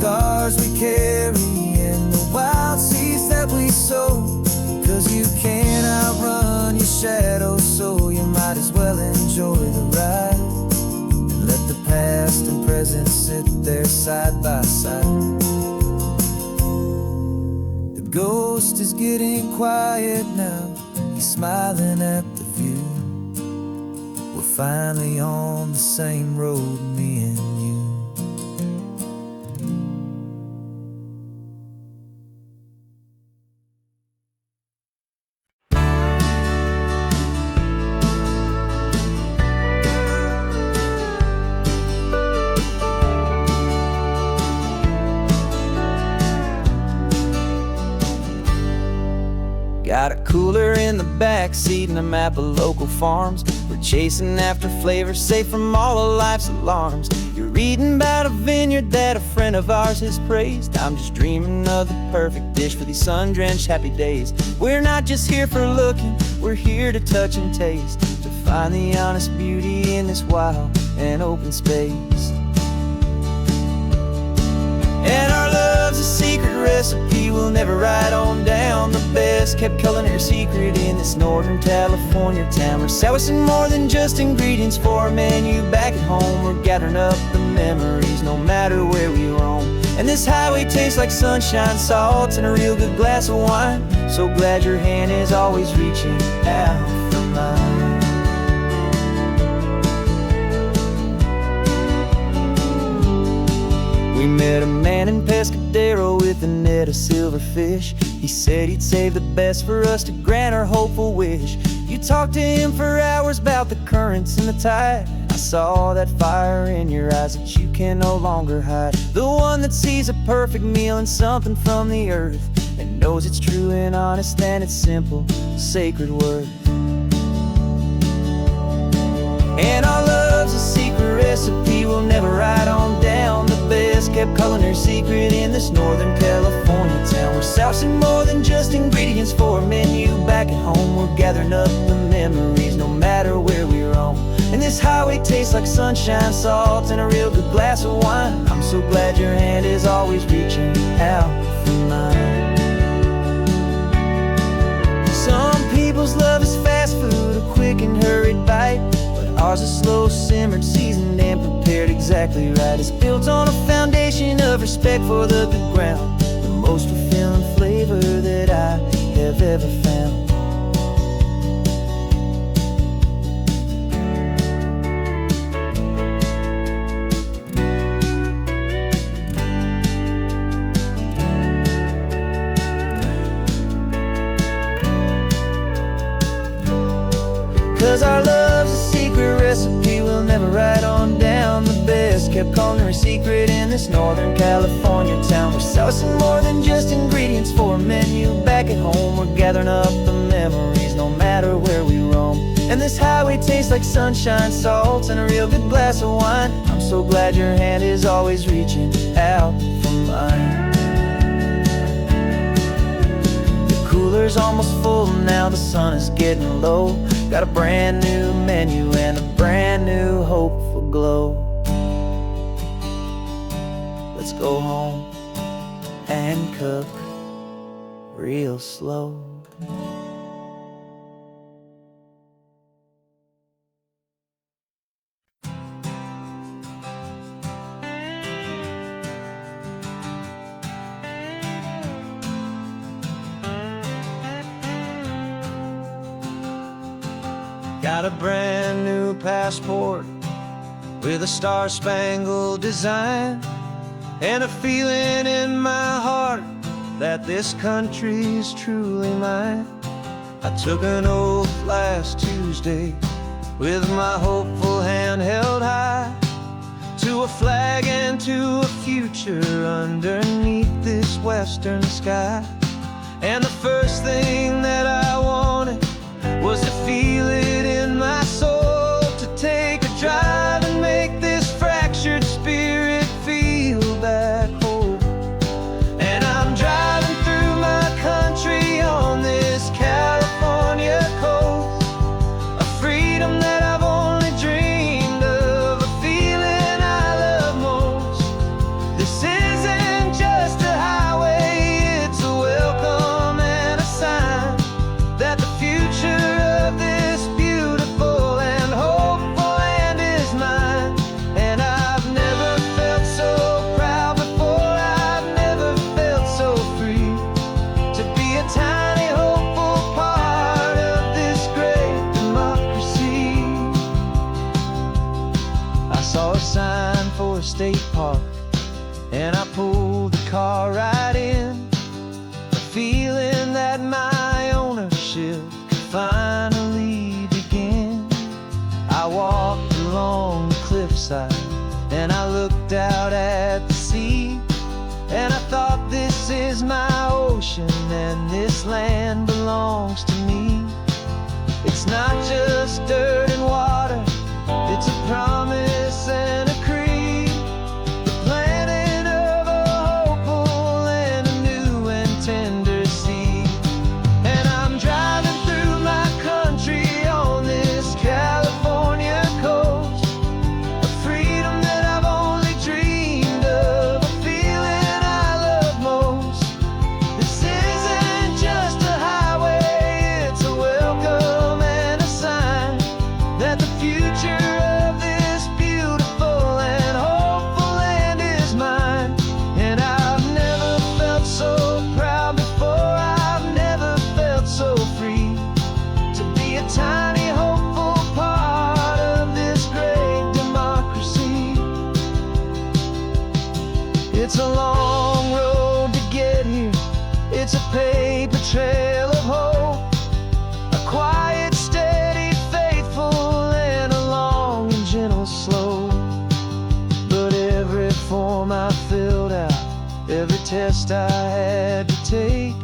scars we carry and the wild seeds that we sow. 'Cause you can't outrun your shadow, so you might as well enjoy the ride. And let the past and present sit there side by side. The ghost is getting quiet now, he's smiling at the view. We're finally on the same road, me and you. Got a cooler in the back seat and a map of local farms. We're chasing after flavors safe from all of life's alarms. You're reading about a vineyard that a friend of ours has praised. I'm just dreaming of the perfect dish for these sun-drenched happy days. We're not just here for looking, we're here to touch and taste, to find the honest beauty in this wild and open space. And our love's a secret recipe we'll never write on down. The best kept culinary secret in this Northern California town. We're sourcing more than just ingredients for a menu back at home. We're gathering up the memories no matter where we roam. And this highway tastes like sunshine, salt, and a real good glass of wine. So glad your hand is always reaching out for mine. We met a man in Pescadero with a net of silverfish. He said he'd save the best for us to grant our hopeful wish. You talked to him for hours about the currents and the tide. I saw that fire in your eyes that you can no longer hide. The one that sees a perfect meal in something from the earth, and knows it's true and honest and it's simple, sacred word. And our love's a secret recipe we'll never write on down. The best kept culinary secret in this Northern California town. We're sourcing more than just ingredients for a menu back at home. We're gathering up the memories no matter where we roam. And this highway tastes like sunshine, salt, and a real good glass of wine. I'm so glad your hand is always reaching out for mine. Some people's love is fast food, a quick and hurried bite. Ours is slow simmered, seasoned and prepared exactly right. It's built on a foundation of respect for the good ground, the most fulfilling flavor that I have ever found. 'Cause our love's a secret recipe we'll never write on down. The best kept culinary secret in this Northern California town. We're sourcing more than just ingredients for a menu back at home. We're gathering up the memories no matter where we roam. And this highway tastes like sunshine, salt, and a real good glass of wine. I'm so glad your hand is always reaching out for mine. The cooler's almost full now, the sun is getting low. Got a brand new menu and a brand new hopeful glow. Let's go home and cook real slow. Got a brand new passport with a star-spangled design, and a feeling in my heart that this country's truly mine. I took an oath last Tuesday with my hopeful hand held high, to a flag and to a future underneath this western sky. And the first thing that I wanted was to feel it in my soul, to take a drive and make this fractured spirit feel back home. And I'm driving through my country on this California coast, a freedom that I've only dreamed of, a feeling I love most. This isn't park, and I pulled the car right in, feeling that my ownership could finally begin. I walked along the cliffside and I looked out at the sea, and I thought, this is my ocean and this land belongs to me. It's not just dirt and water, it's a promise and a creed, the planting of a hopeful and a new and tender seed. And I'm driving through my country on this California coast, a freedom that I've only dreamed of, a feeling I love most. This isn't just a highway, it's a welcome and a sign that the future of this beautiful and hopeful land is mine. And I've never felt so proud before, I've never felt so free to be a tiny hopeful part of this great democracy. It's a long road to get here, it's a paper trail of hope, a quiet, steady, faithful, and a long and gentle slope. But every form I filled out, every test I had to take,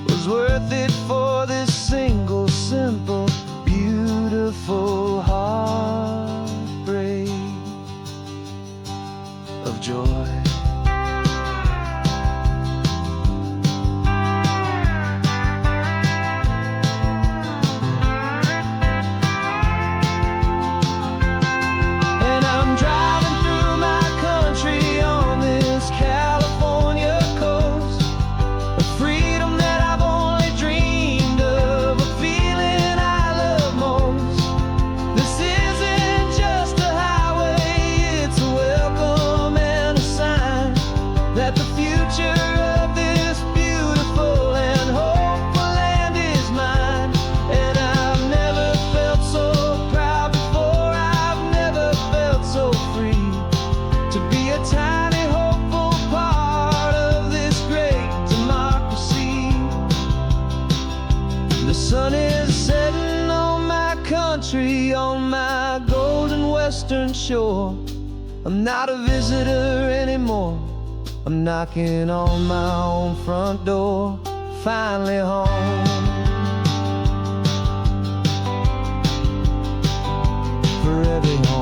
was worth it for this single, simple, beautiful heartbreak of joy. And I'm driving through my country on this California coast, a freedom that I've only dreamed of, a feeling I love most. This isn't just a highway, it's a welcome and a sign that the future of this beautiful and hopeful land is mine. And I've never felt so proud before, I've never felt so free to be a tiny hopeful part of this great democracy. The sun is setting on my country, on my golden western shore. I'm not a visitor anymore, I'm knocking on my own front door, finally home. For every home.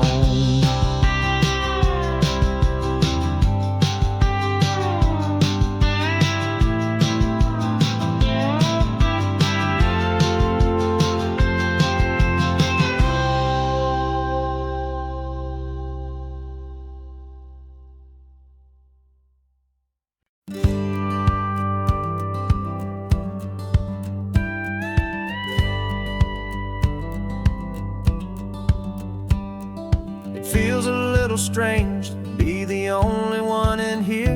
It feels a little strange to be the only one in here.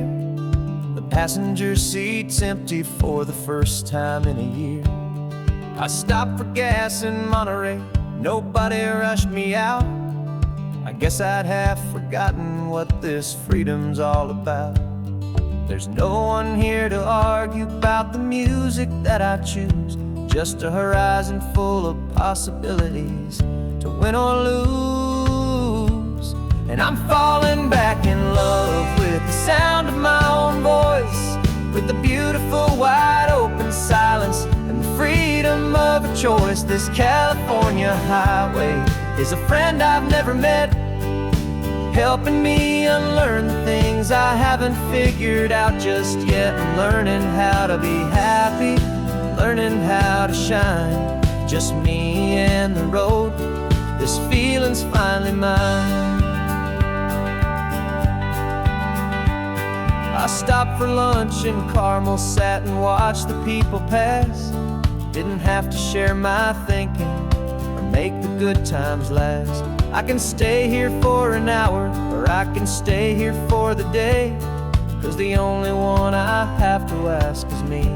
The passenger seat's empty for the first time in a year. I stopped for gas in Monterey, nobody rushed me out. I guess I'd have forgotten what this freedom's all about. There's no one here to argue about the music that I choose, just a horizon full of possibilities to win or lose. And I'm falling back in love with the sound of my own voice, with the beautiful wide open silence and the freedom of a choice. This California highway is a friend I've never met, helping me unlearn the things I haven't figured out just yet. I'm learning how to be happy, learning how to shine, just me and the road. This feeling's finally mine. I stopped for lunch in Carmel, sat and watched the people pass. Didn't have to share my thinking or make the good times last. I can stay here for an hour, or I can stay here for the day, 'cause the only one I have to ask is me.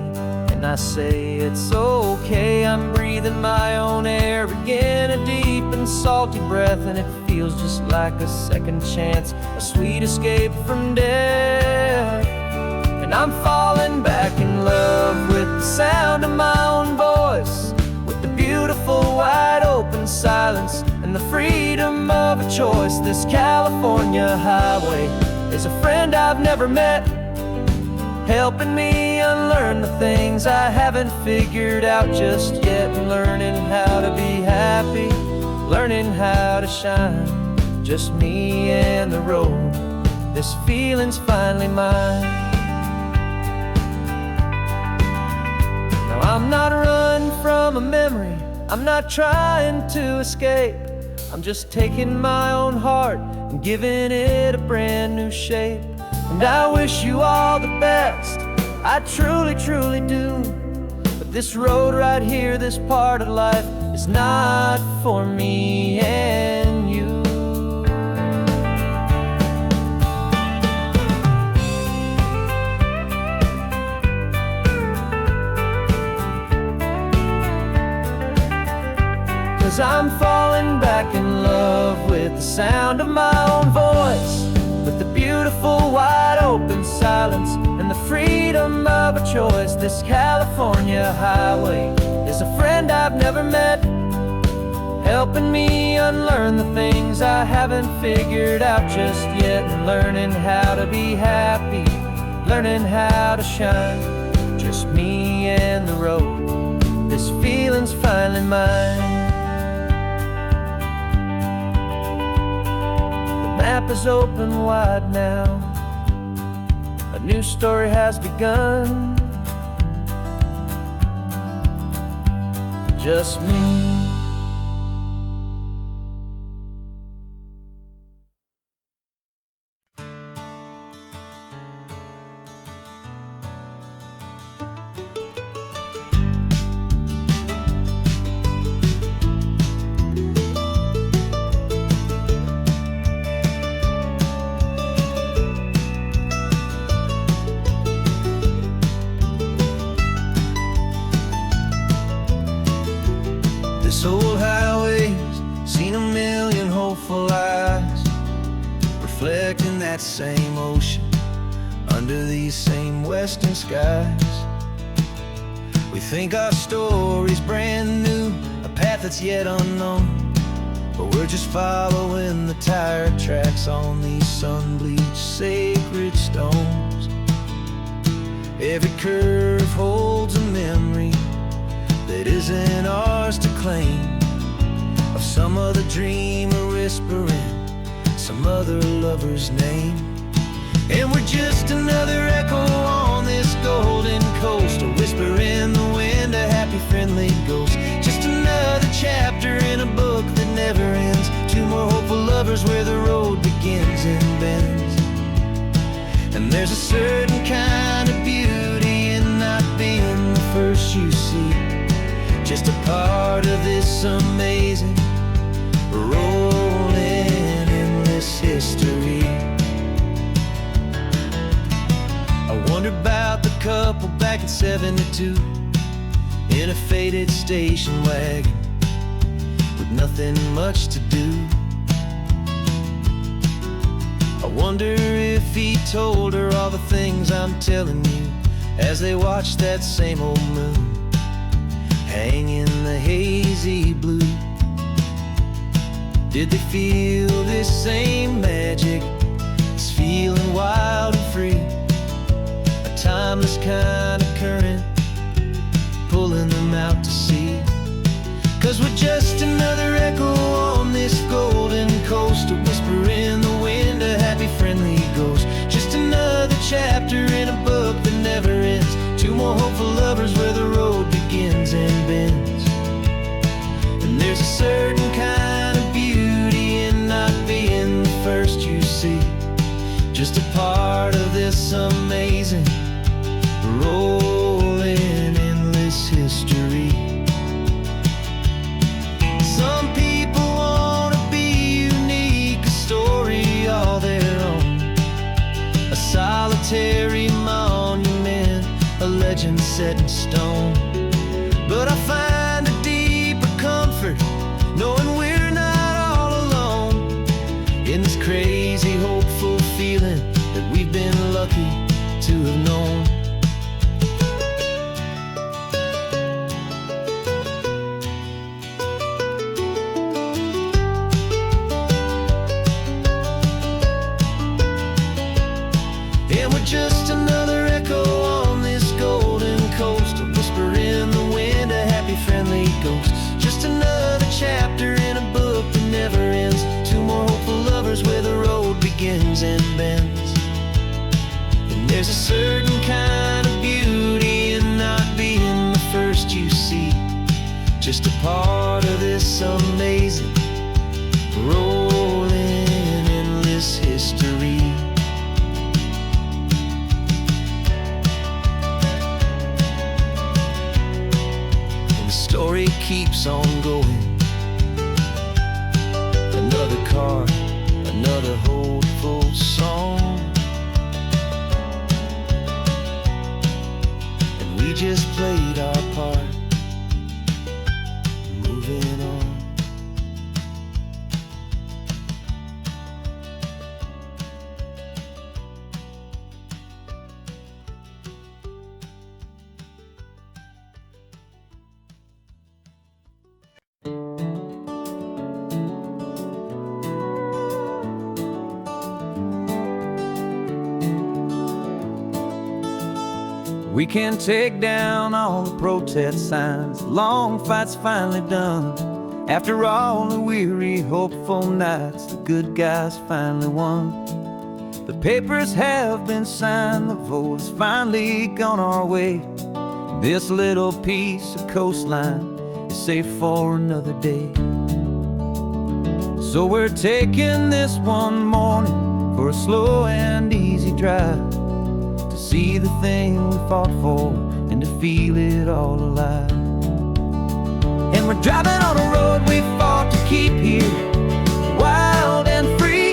And I say it's okay, I'm breathing my own air again, a deep and salty breath, and it feels just like a second chance, a sweet escape from death. And I'm falling back in love with the sound of my own voice, with the beautiful wide open silence and the freedom of a choice. This California highway is a friend I've never met, helping me unlearn the things I haven't figured out just yet, and learning how to be happy, learning how to shine, just me and the road. This feeling's finally mine. Now I'm not running from a memory, I'm not trying to escape. I'm just taking my own heart and giving it a brand new shape. And I wish you all the best, I truly, truly do. But this road right here, this part of life, is not for me and you. 'Cause I'm falling back in love with the sound of my own voice, with the beautiful wide open silence and the freedom of a choice. This California highway is a friend I've never met, helping me unlearn the things I haven't figured out just yet, and learning how to be happy, learning how to shine, just me and the road. This feeling's finally mine. The map is open wide now, a new story has begun, just me. This old highway's seen a million hopeful eyes, reflecting that same ocean under these same western skies. We think our story's brand new, a path that's yet unknown, but we're just following the tire tracks on these sun-bleached sacred stones. Every curve holds a memory that isn't ours to claim, of some other dreamer whispering some other lover's name. And we're just another echo on this golden coast, a whisper in the wind, a happy friendly ghost. Just another chapter in a book that never ends, two more hopeful lovers where the road begins and bends. And there's a certain kind of beauty in not being the first you see, just a part of this amazing, rolling, endless history. I wonder about the couple back in '72 in a faded station wagon with nothing much to do. I wonder if he told her all the things I'm telling you as they watched that same old moon hang in the hazy blue. Did they feel this same magic, this feeling wild and free, a timeless kind of current pulling them out to sea? 'Cause we're just another echo on this golden coast, a whisper in the wind, a happy friendly ghost. Just another chapter in a book that never ends, two more hopeful lovers where the road begins and bends. And there's a certain kind of beauty in not being the first you see, just a part of this amazing, rolling, endless history. Some people want to be unique, a story all their own, a solitary monument, a legend set in stone. But I find a deeper comfort knowing we're not all alone, we've been lucky to have known. And we're just another echo on this golden coast, a whisper in the wind, a happy friendly ghost. Just another chapter in a book that never ends. Two more hopeful lovers where the road begins and bends. And there's a certain kind of beauty in not being the first you see, just a part of this amazing rolling endless history. Story keeps on going. Another car, another hopeful song, and we just played our part, moving on. We can take down all the protest signs, long fight's finally done. After all the weary, hopeful nights, the good guys finally won. The papers have been signed, the vote has finally gone our way. This little piece of coastline is safe for another day. So we're taking this one morning for a slow and easy drive, to see the thing we fought for and to feel it all alive. And we're driving on a road we fought to keep here, wild and free,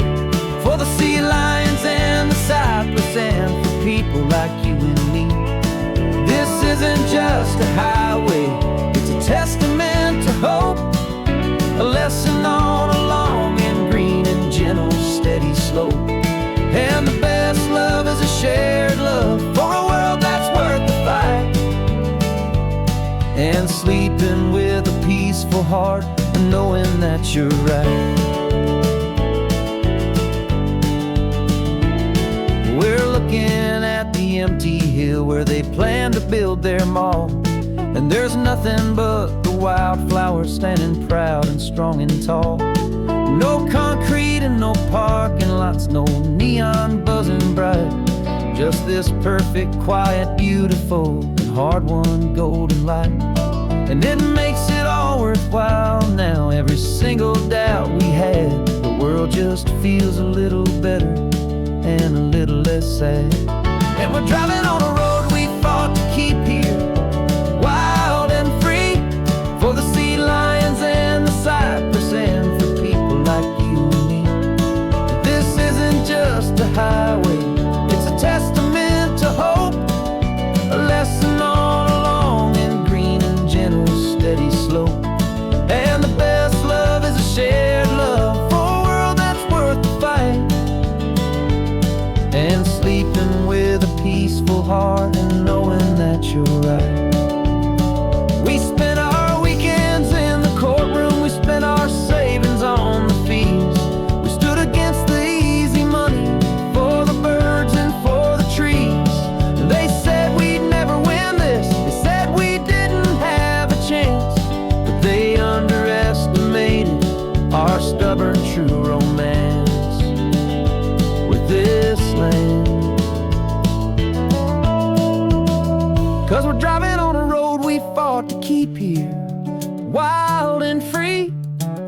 for the sea lions and the cypress and for people like you and me. This isn't just a highway, it's a testament to hope, a lesson on a long and green and gentle steady slope. And the best love is a shared love for a world that's worth the fight, and sleeping with a peaceful heart and knowing that you're right. We're looking at the empty hill where they plan to build their mall, and there's nothing but the wildflowers standing proud and strong and tall. No concrete and no parking lots, no neon buzzing bright, just this perfect, quiet, beautiful, and hard-won golden light. And it makes it all worthwhile now, every single doubt we had. The world just feels a little better and a little less sad. And we're driving on a road we fought to keep here, wild and free, for the sea lions and the cypress and for people like you and me. This isn't just a highway, it's a testament to hope, a lesson on a long and green and gentle steady slope. And the best love is a shared love for a world that's worth the fight, and sleeping with a peaceful heart and knowing that you're right. We spent our weekends in the courtroom, we spent our savings on the fees. We stood against the easy money for the birds and for the trees. And they said we'd never win this, they said we didn't have a chance, but they underestimated our stubborn true romance with this land. 'Cause we're driving on a road we fought to keep here, wild and free,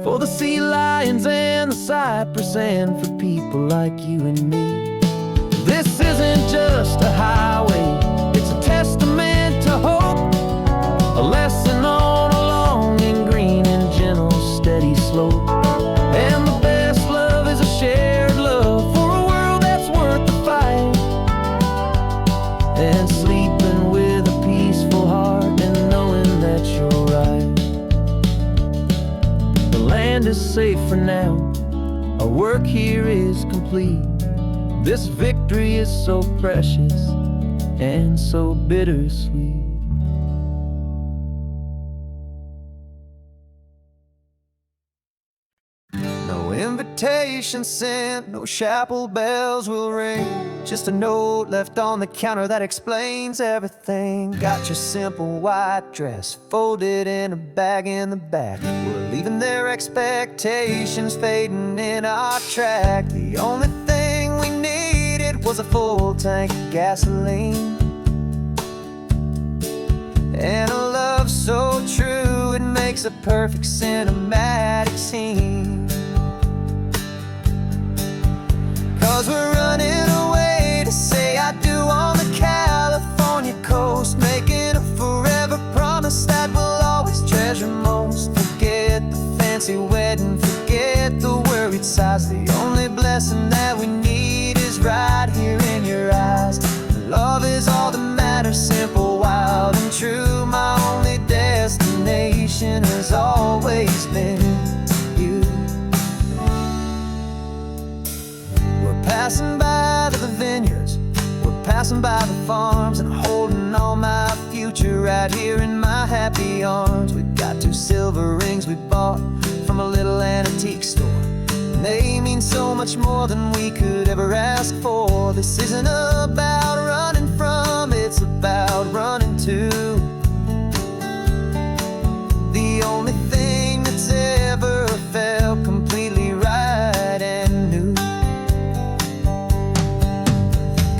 for the sea lions and the cypress and for people like you and me. This isn't just a highway, it's a testament to hope, a lesson on a long and green and gentle steady slope. And the best love is a shared love for a world that's worth the fight, and sleeping with a peaceful heart and knowing that you're right. The land is safe for now, our work here is complete, This victory is so precious and so bittersweet. No invitation sent, no chapel bells will ring. Just a note left on the counter that explains everything. Got your simple white dress folded in a bag in the back. We're leaving their expectations fading in our track. The only thing we needed was a full tank of gasoline, and a love so true it makes a perfect cinematic scene. 'Cause we're running away to say I do on the California coast, making a forever promise that we'll always treasure most. Forget the fancy wedding, forget the worried sighs. The only blessing that we need is right here in your eyes. Love is all that matters, simple, wild, and true. My only destination has always been you. We're passing by the vineyards, we're passing by the farms, and holding on my future right here in my happy arms. We've got 2 silver rings we bought from a little antique store, and they mean so much more than we could ever ask for. This isn't about running from, it's about running to the only thing that's ever felt completely right and new.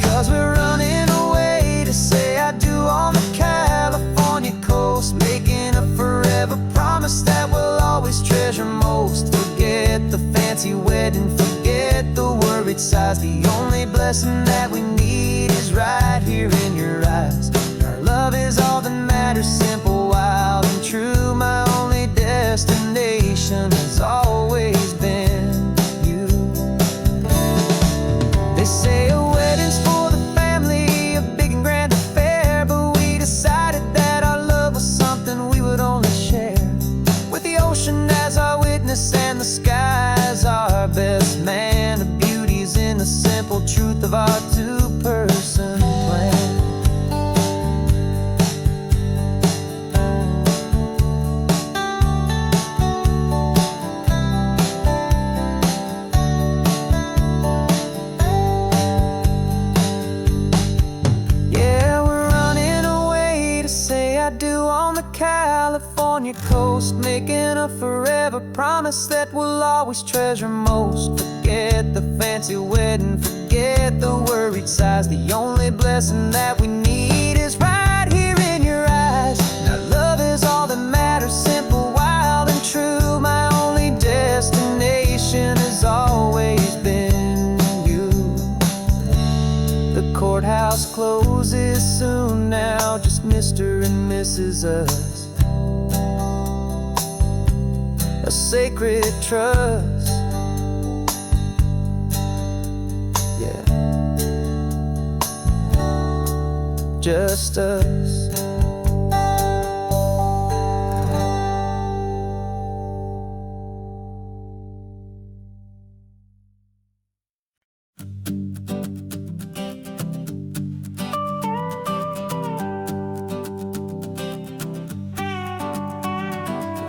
'Cause we're running away to say I do on the California coast, making a forever promise that we'll always treasure most. Forget the fancy wedding, forget the worried sighs. The only blessing that we need is right here in your eyes. Our love is all that matters, simple, wild, and true. My only destination has always been you. They say a wedding's for the family, a big and grand affair, but we decided that our love was something we would only share with the ocean as our witness and the sky as our best man. The beauty's in the simple truth of our 2-person plan. Yeah, we're running away to say I do on the California coast, making a forever promise that we'll always treasure most. Forget the fancy wedding, forget the worried sighs. The only blessing that we need is right here in your eyes. Now love is all that matters, simple, wild, and true. My only destination has always been you. The courthouse closes soon now, just Mr. and Mrs. Us. A sacred trust, yeah, just us.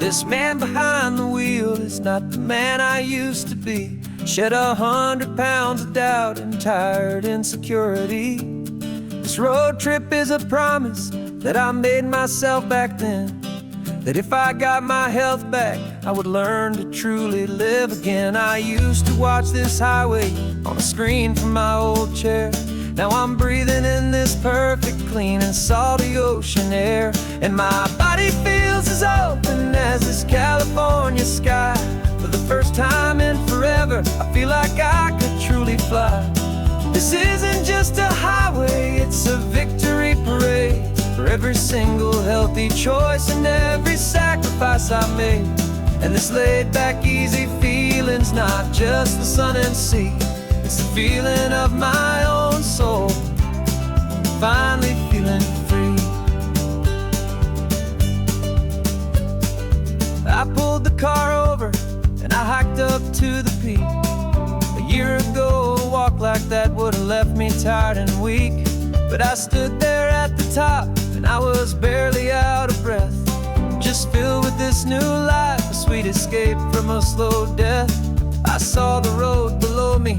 This man behind the wheel is not the man I used to be. Shed 100 pounds of doubt and tired insecurity. This road trip is a promise that I made myself back then, that if I got my health back, I would learn to truly live again. I used to watch this highway on a screen from my old chair. Now I'm breathing in this perfect, clean and salty ocean air, and my body feels as open as this California sky. For the first time in forever, I feel like I could truly fly. This isn't just a highway, it's a victory parade for every single healthy choice and every sacrifice I made. And this laid back, easy feeling's not just the sun and sea, it's the feeling of my own soul, finally feeling free. I pulled the car over and I hiked up to the peak. A year ago, a walk like that would tired and weak, but I stood there at the top and I was barely out of breath, just filled with this new life, a sweet escape from a slow death. I saw the road below me,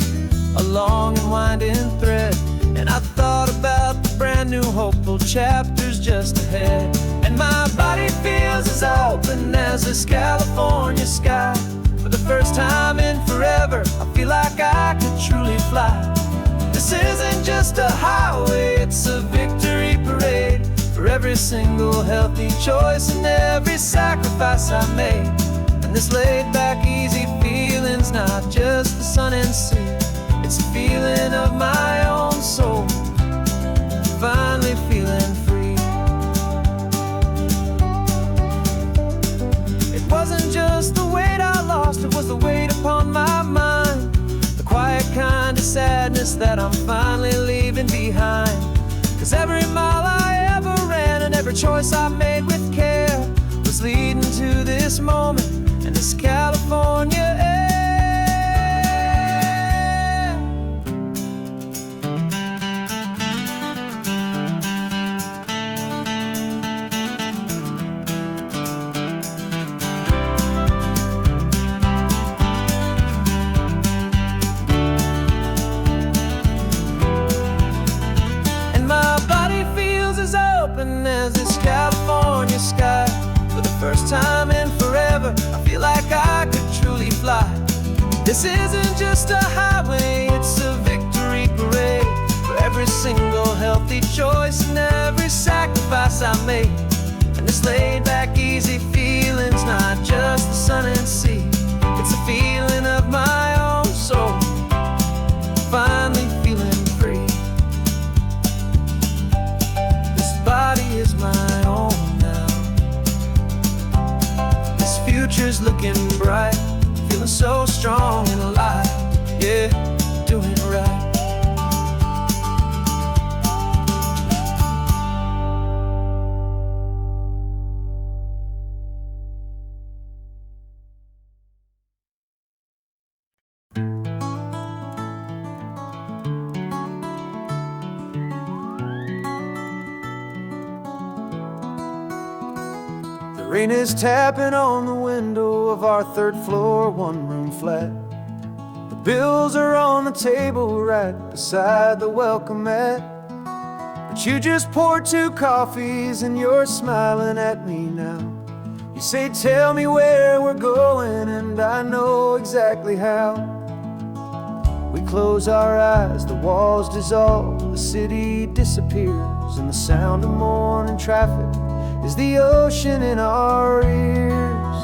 a long and winding thread, and I thought about the brand new hopeful chapters just ahead. And my body feels as open as this California sky. For the first time in forever, I feel like I could truly fly. This isn't just a highway, it's a victory parade for every single healthy choice and every sacrifice I made. And this laid back easy feeling's not just the sun and sea, it's a feeling of my own soul, finally feeling free. It wasn't just the weight I lost, it was the weight upon my mind, the quiet kind of sadness that I'm finally leaving behind. 'Cause every mile I ever ran and every choice I made with care was leading to this moment and this California air. As this California sky, for the first time in forever, I feel like I could truly fly. This isn't just a highway, it's a victory parade for every single healthy choice and every sacrifice I made. And this laid back easy feeling's not just the sun and sea, it's a feeling of my own soul, finally feeling free. Body is my own now. This future's looking bright, feeling so strong and alive. Yeah, doing right. Rain is tapping on the window of our third floor, one-room flat. The bills are on the table right beside the welcome mat. But you just poured 2 coffees and you're smiling at me now. You say, tell me where we're going, and I know exactly how. We close our eyes, the walls dissolve, the city disappears, and the sound of morning traffic is the ocean in our ears.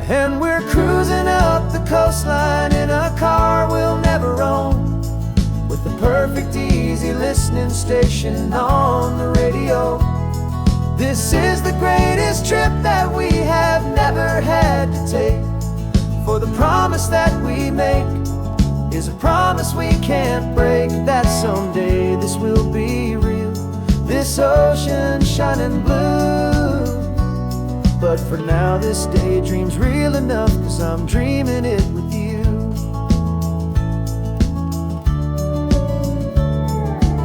And we're cruising up the coastline in a car we'll never own, with the perfect easy listening station on the radio. This is the greatest trip that we have never had to take, for the promise that we make is a promise we can't break, that someday this will be real, this ocean shining blue. But for now this daydream's real enough, 'cause I'm dreaming it with you.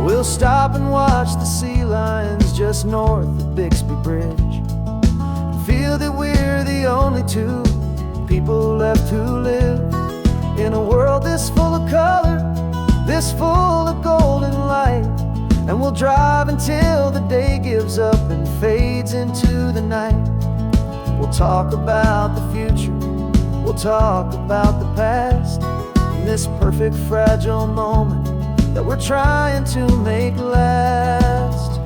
We'll stop and watch the sea lions just north of Bixby Bridge, feel that we're the only 2 people left who live in a world this full of color, this full of golden light. And we'll drive until the day gives up and fades into the night. We'll talk about the future, we'll talk about the past, in this perfect fragile moment that we're trying to make last.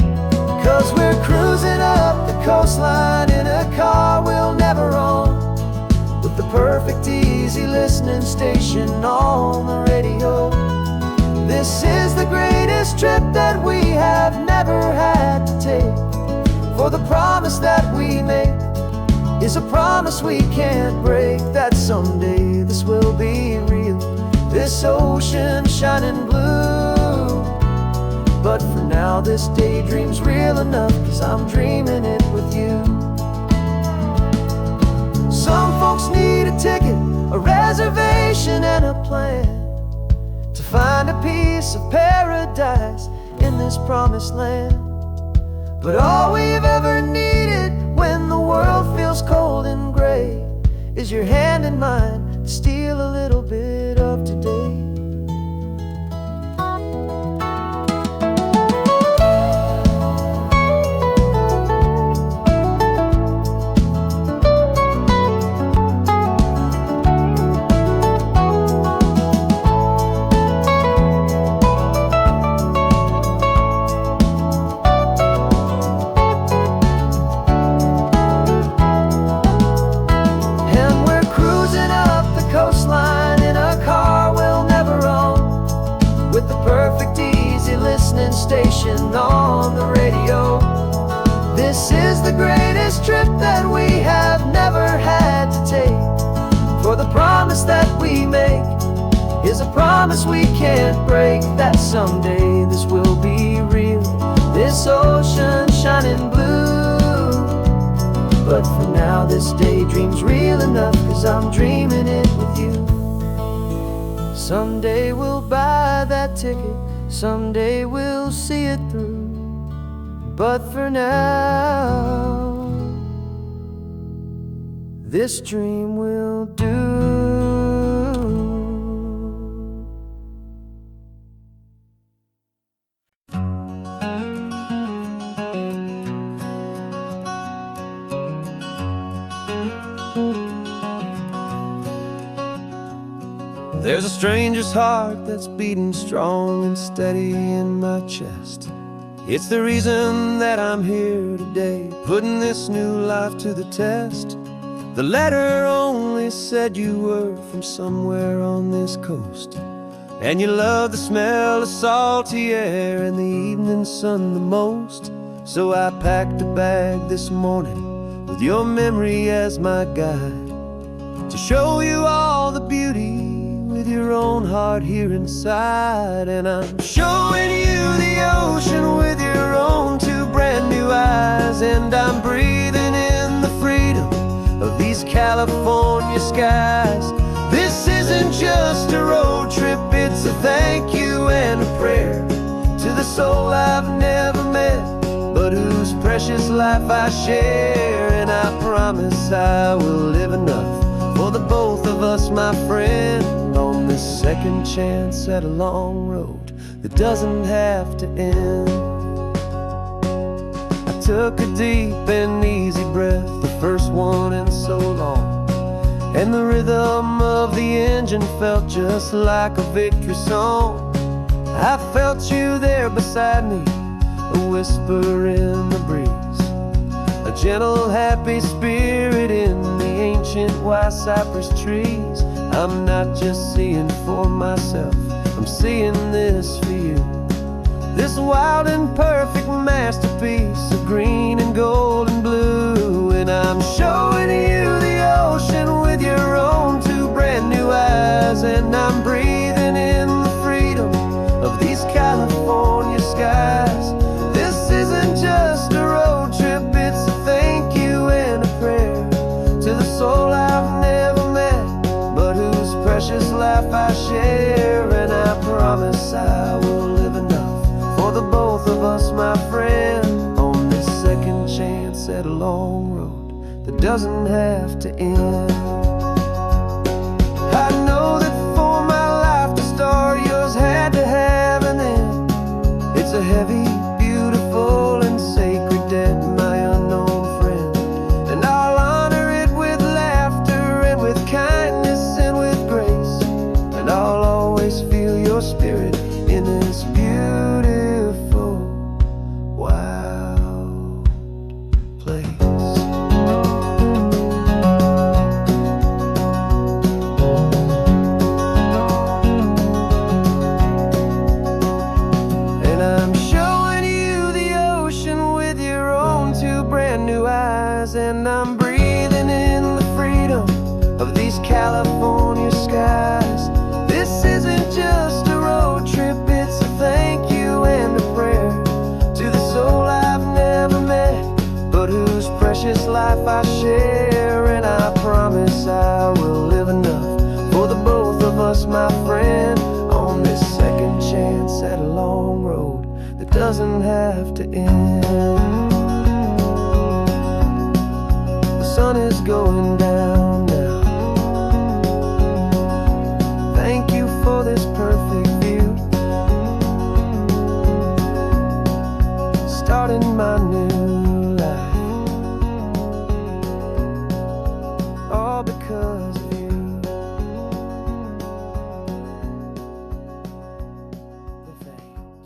'Cause we're cruising up the coastline in a car we'll never own, with the perfect easy listening station on the radio. This is the greatest trip that we have never had to take, for the promise that we make is a promise we can't break, that someday this will be real, this ocean shining blue. But for now this daydream's real enough, 'cause I'm dreaming it with you. Some folks need a ticket, a reservation and a plan to find a piece of paradise in this promised land. But all we've ever needed when the world feels cold and gray is your hand in mine to steal a little bit of today. Station on the radio. This is the greatest trip that we have never had to take. For the promise that we make is a promise we can't break, that someday this will be real, this ocean shining blue. But for now this daydream's real enough, 'cause I'm dreaming it with you. Someday we'll buy that ticket, someday we'll see it through. But for now, this dream will do. There's a stranger's heart that's beating strong and steady in my chest. It's the reason that I'm here today, putting this new life to the test. The letter only said you were from somewhere on this coast, and you love the smell of salty air and the evening sun the most. So I packed a bag this morning with your memory as my guide, to show you all the beauty with your own heart here inside. And I'm showing you the ocean with your own two brand new eyes, and I'm breathing in the freedom of these California skies. This isn't just a road trip, it's a thank you and a prayer to the soul I've never met, but whose precious life I share. And I promise I will live enough for the both of us, my friend, on this second chance at a long road that doesn't have to end. I took a deep and easy breath, the first one in so long, and the rhythm of the engine felt just like a victory song. I felt you there beside me, a whisper in the breeze, a gentle happy spirit in the ancient white cypress trees. I'm not just seeing for myself, I'm seeing this for you. This wild and perfect masterpiece of green and gold and blue. And I'm showing you the ocean with your own two brand new eyes, and I'm breathing in the freedom of these California skies. This isn't just a road trip, it's a thank you and a prayer to the soul I've never met, but whose precious life I share. And I promise I will live enough for the both of us, my friend, on this second chance at a long road that doesn't have to end. I know that for my life to start, yours had to have an end. It's a heavy, beautiful, and sacred debt, my unknown friend, and I'll honor it with laughter and with kindness and with grace, and I'll always feel your spirit in this beautiful, wild place. And I'm showing you the ocean with your own two brand new eyes, and I'm breathing in the freedom of these California skies. This isn't just a road trip, it's a thank you and a prayer to the soul I've never met, but whose precious life I share. And I promise I will live enough for the both of us, my friend, on this doesn't have to end. The sun is going down now. Thank you for this perfect view, starting my new life, all because of you. Thank you.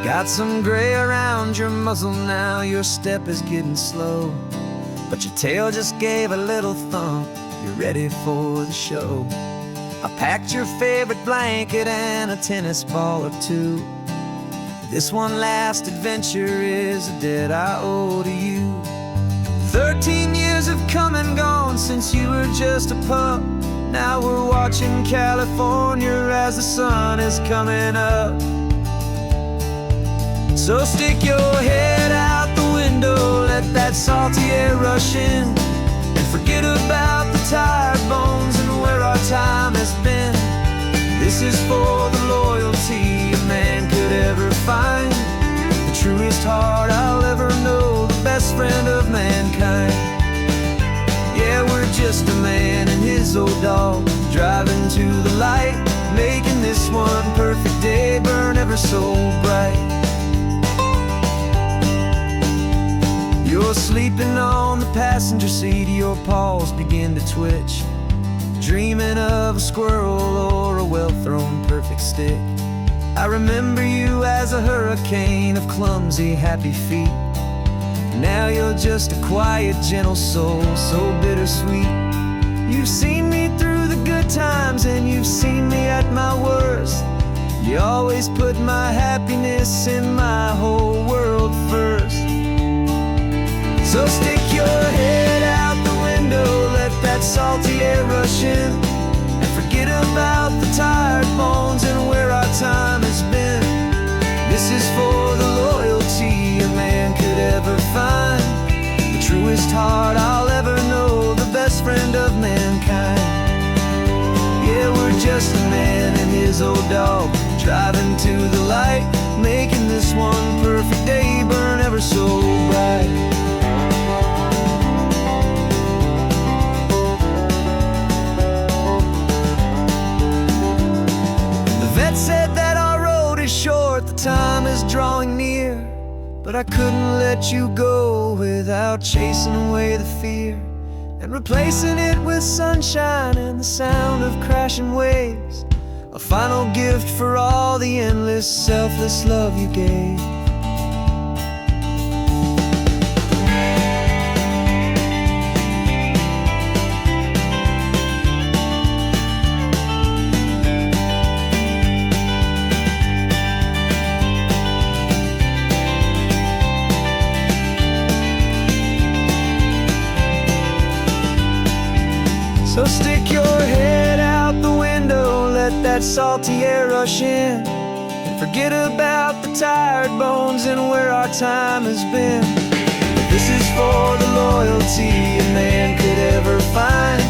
Got some gray around your muzzle now, your step is getting slow, but your tail just gave a little thump, you're ready for the show. I packed your favorite blanket and a tennis ball or two. This one last adventure is a debt I owe to you. 13 years have come and gone since you were just a pup. Now we're watching California as the sun is coming up. So stick your head out the window, let that salty air rush in, and forget about the tired bones and where our time has been. This is for the loyalty a man could ever find, the truest heart I'll ever know, the best friend of mankind. Yeah, we're just a man and his old dog, driving to the light, making this one perfect day burn ever so bright. You're sleeping on the passenger seat, your paws begin to twitch, dreaming of a squirrel or a well-thrown perfect stick. I remember you as a hurricane of clumsy, happy feet. Now you're just a quiet, gentle soul, so bittersweet. You've seen me through the good times and you've seen me at my worst. You always put my happiness in my whole world first. So stick your head out the window, let that salty air rush in, and forget about the tired bones and where our time has been. This is for the loyalty a man could ever find, the truest heart I'll ever know, the best friend of mankind. Yeah, we're just a man and his old dog, driving to the light, making this one perfect day burn ever so bright. Said that our road is short, the time is drawing near, but I couldn't let you go without chasing away the fear and replacing it with sunshine and the sound of crashing waves, a final gift for all the endless, selfless love you gave. So stick your head out the window, let that salty air rush in, and forget about the tired bones and where our time has been. This is for the loyalty a man could ever find,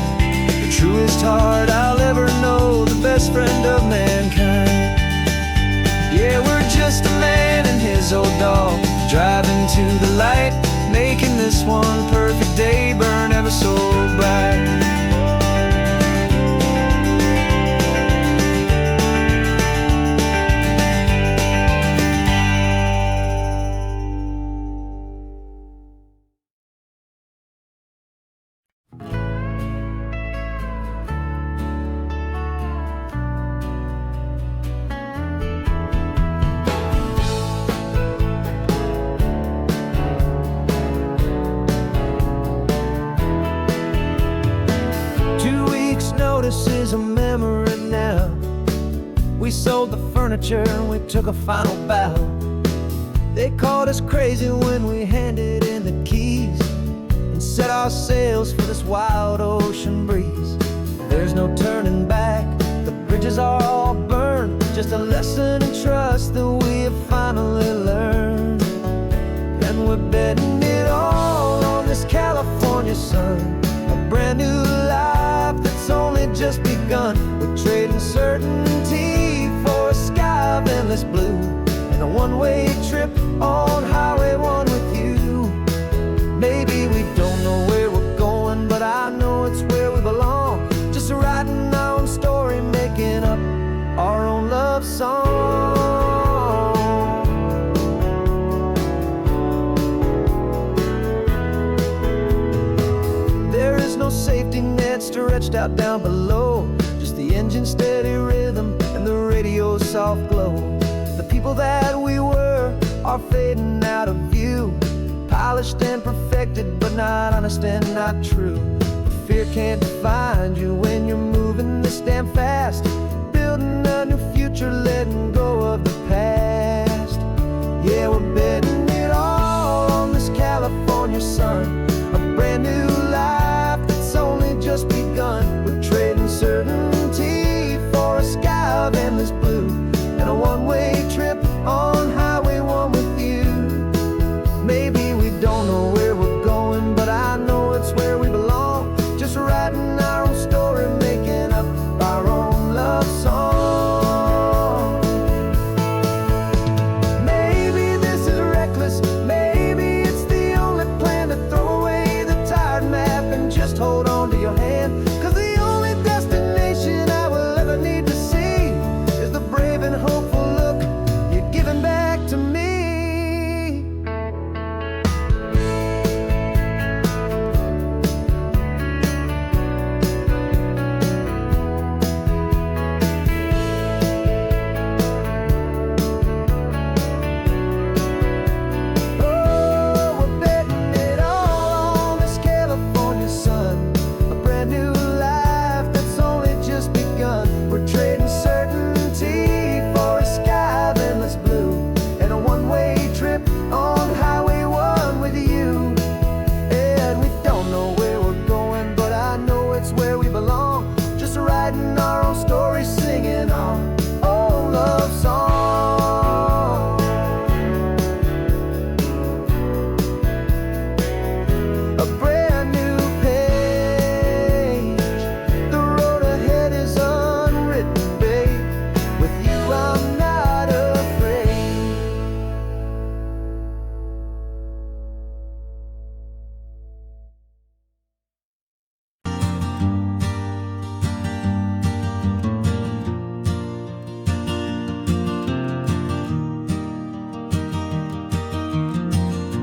the truest heart I'll ever know, the best friend of mankind. Yeah, we're just a man and his old dog, driving to the light, making this one perfect day burn ever so bright. This is a memory now. We sold the furniture and we took a final bow. They called us crazy when we handed in the keys and set our sails for this wild ocean breeze. There there's no turning back. The bridges are all burned, just a lesson in trust that we have finally learned. And we're betting it all on this California sun, a brand new life that's only just begun. We're trading certainty for a sky of endless blue, and a one-way trip on Highway 1 with you. Maybe we don't know where we're going, but I know it's where we belong. Just writing our own story, making up our own love song. There is no safety net stretched out down below, just the engine's steady rhythm and the radio's soft glow. The people that we were are fading out of view, polished and perfected, but not honest and not true. Fear can't define you when you're moving this damn fast, building a new future, letting go of the past. Yeah, we're betting it all on this California sun, a brand new life that's only just begun. We're trading certainty for a sky of endless blue, and a one-way trip on Highway 1 with you. Maybe we don't know where we're going, but I know it's where we belong. Just writing our own story, making up our own love song. Maybe this is reckless, maybe it's the only plan to throw away the tired map and just hold on to your hand. 'Cause the only destination I will ever need to see is the brave and hopeful look you're giving back to me.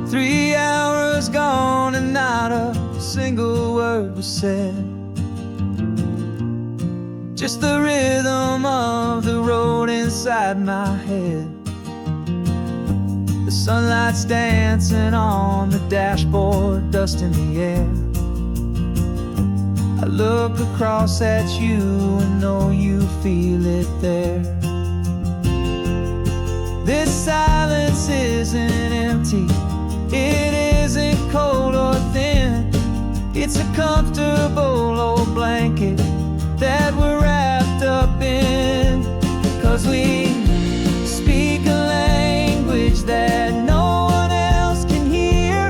3 hours gone and not a single word was said. Just the rhythm of the road inside my head. The sunlight's dancing on the dashboard, dust in the air. I look across at you and know you feel it there. This silence isn't empty, it isn't cold or thin. It's a comfortable old blanket that we're wrapped up in. 'Cause we speak a language that no one else can hear.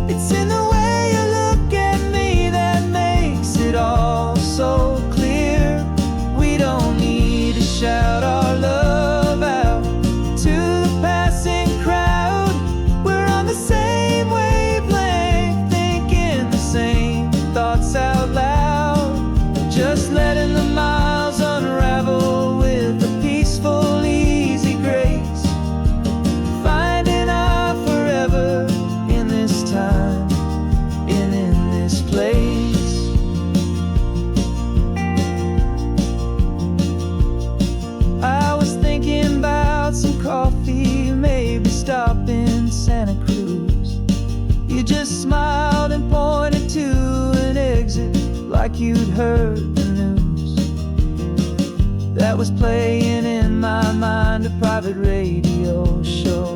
It's in the way you look at me that makes it all so clear. We don't need to shout our love out to the passing crowd. We're on the same wavelength, thinking the same thoughts out loud. Just letting the miles unravel with a peaceful, easy grace. Finding our forever in this time and in this place. I was thinking about some coffee, maybe stop in Santa Cruz. You just smiled and pointed to an exit like you'd heard the news. That was playing in my mind, a private radio show.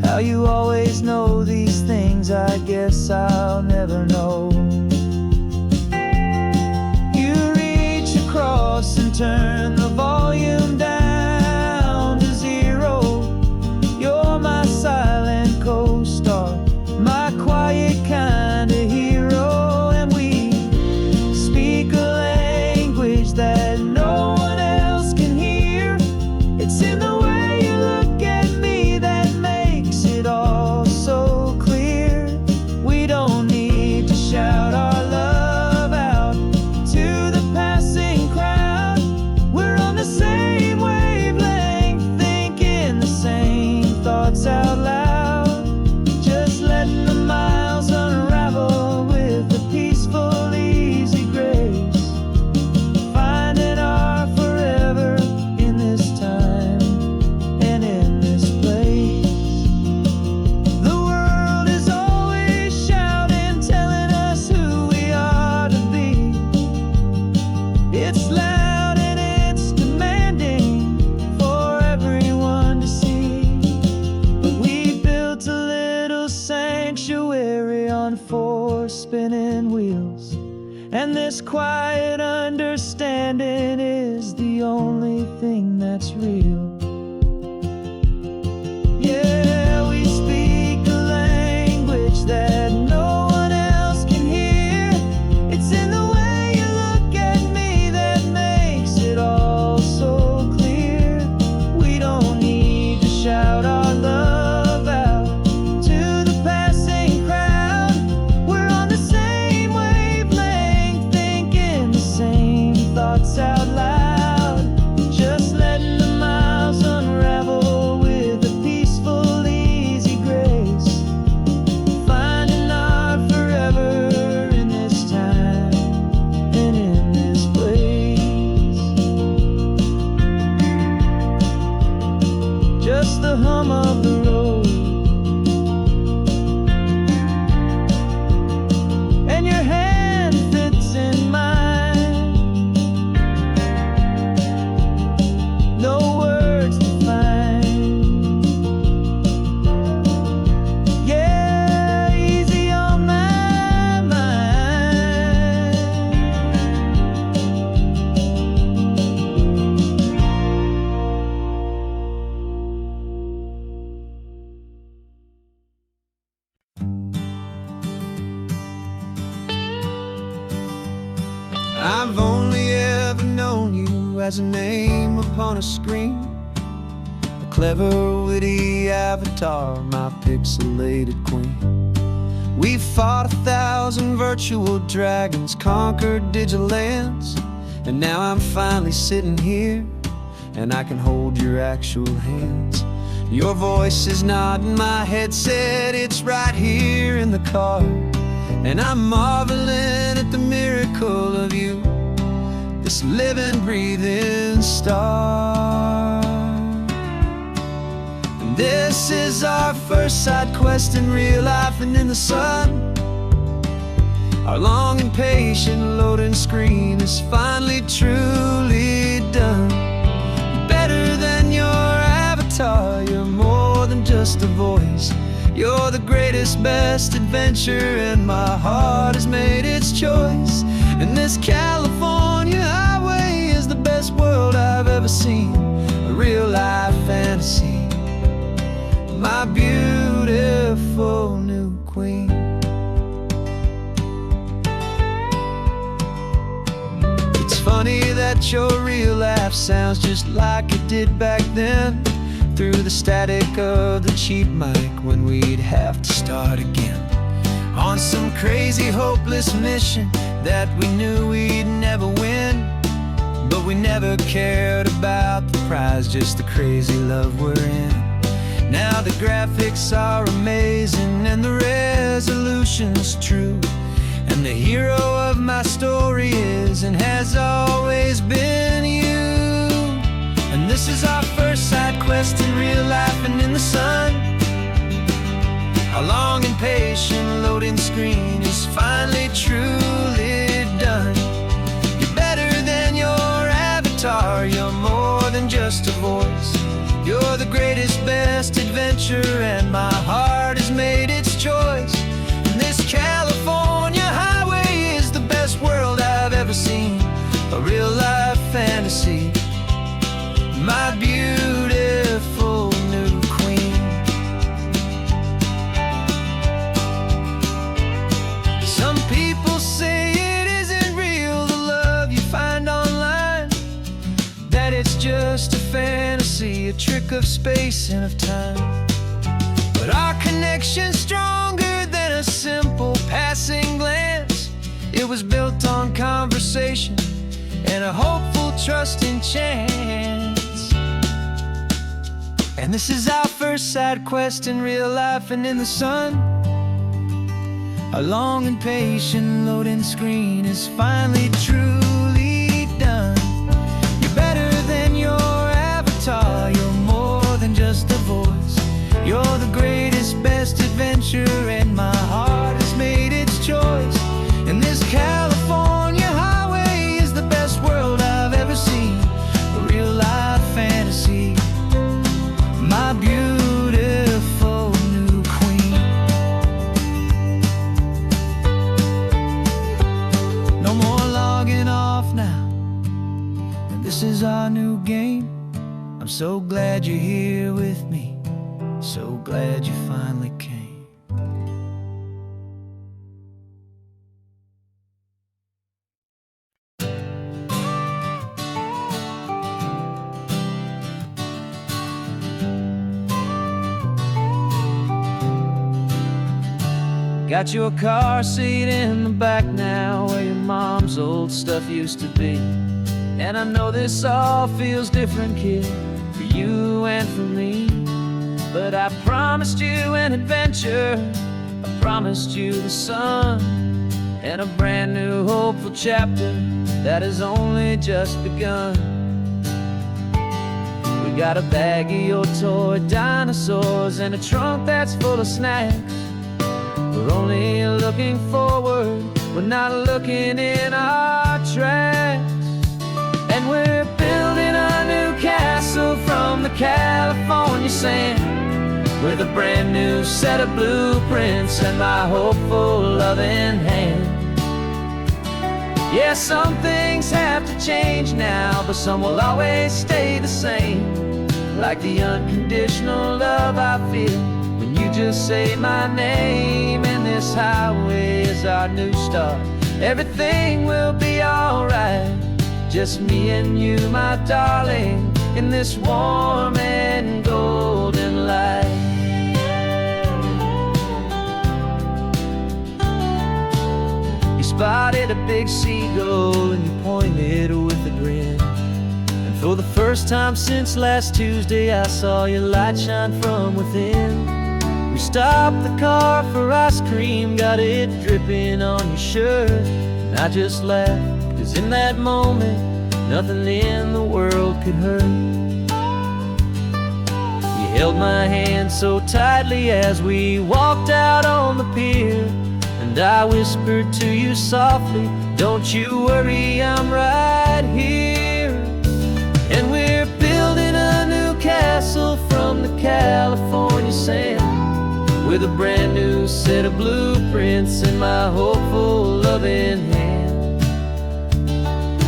How you always know these things, I guess I'll never know. quiet understanding is the only thing that's real. Yeah, we speak a language that no one else can hear. It's in the way you look at me that makes it all so clear. We don't need to shout our love out to the passing crowd. We're on the same wavelength, thinking the same thoughts out loud. Just letting the miles unravel with a peaceful, easy grace. Finding our forever in this time and in this place. Just the hum of the road and your hand fits in mine. No words to find. Yeah, easy on my mind. I've only ever known you as a name upon a screen, a clever, witty avatar, my pixelated queen. We fought 1,000 virtual dragons, conquered digital lands, and now I'm finally sitting here, and I can hold your actual hands. Your voice is not in my headset, it's right here in the car, and I'm marveling at the miracle of you, this living, breathing star. And this is our first side quest in real life and in the sun. Our long and patient loading screen is finally truly done. Better than your avatar, you're more than just a voice. You're the greatest, best adventure, and my heart has made its choice. And this California highway is the best world I've ever seen, a real life fantasy, my beautiful new queen. It's funny that your real life sounds just like it did back then, through the static of the cheap mic when we'd have to start again, on some crazy hopeless mission that we knew we'd never win. But we never cared about the prize, just the crazy love we're in. Now the graphics are amazing and the resolution's true, and the hero of my story is and has always been you. And this is our first side quest in real life and in the sun. Our long and patient loading screen is finally truly done. You're better than your avatar, you're more than just a voice. You're the greatest, best adventure, and my heart has made its choice. And this California highway is the best world I've ever seen, a real life fantasy, my beautiful new queen. Some people say it isn't real, the love you find online, that it's just a fantasy, a trick of space and of time. But our connection's stronger than a simple passing glance. It was built on conversation and a hopeful, trusting chance. And this is our first side quest in real life and in the sun. Our long and patient loading screen is finally truly done. You're better than your avatar, you're more than just a voice. You're the greatest, best adventure, and my heart has made its choice. And this California highway is the best world I've ever seen, a real life fantasy, my beautiful new queen. No more lost This is our new game. I'm so glad you're here with me. So glad you finally came. Got your car seat in the back now, where your mom's old stuff used to be. And I know this all feels different, kid, for you and for me. But I promised you an adventure, I promised you the sun, and a brand new hopeful chapter that has only just begun. We got a bag of your toy dinosaurs and a trunk that's full of snacks. We're only looking forward, we're not looking in our tracks. And we're building a new castle from the California sand, with a brand new set of blueprints and my hopeful loving hand. Yeah, some things have to change now, but some will always stay the same. Like the unconditional love I feel when you just say my name. And this highway is our new start. Everything will be alright, just me and you, my darling, in this warm and golden light. You spotted a big seagull and you pointed with a grin. And for the first time since last Tuesday, I saw your light shine from within. We stopped the car for ice cream, got it dripping on your shirt. And I just laughed, 'cause in that moment, nothing in the world could hurt. You held my hand so tightly as we walked out on the pier, and I whispered to you softly, don't you worry, I'm right here. And we're building a new castle from the California sand, with a brand new set of blueprints in my hopeful loving hand.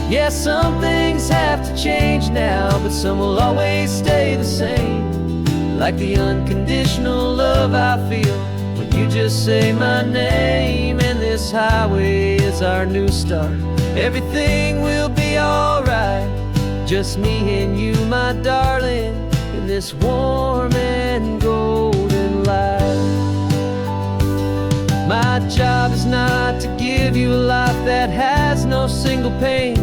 Yeah, some things have to change now, but some will always stay the same. Like the unconditional love I feel when you just say my name. And this highway is our new start. Everything will be alright, just me and you, my darling, in this warm and golden light. My job is not to give you a life that has no single pain,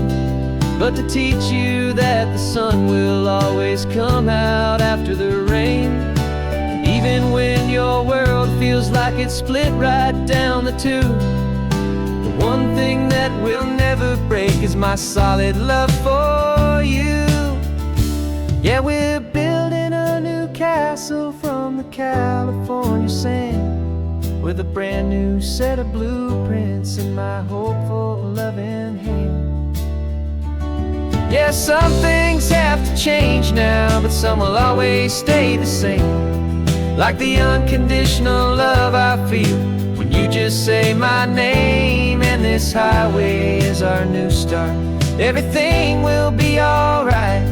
but to teach you that the sun will always come out after the rain. Even when your world feels like it's split right down the two, the one thing that will never break is my solid love for you. Yeah, we're building a new castle from the California sand, with a brand new set of blueprints in my hopeful loving hand. Yeah, some things have to change now, but some will always stay the same. Like the unconditional love I feel when you just say my name. And this highway is our new start. Everything will be alright,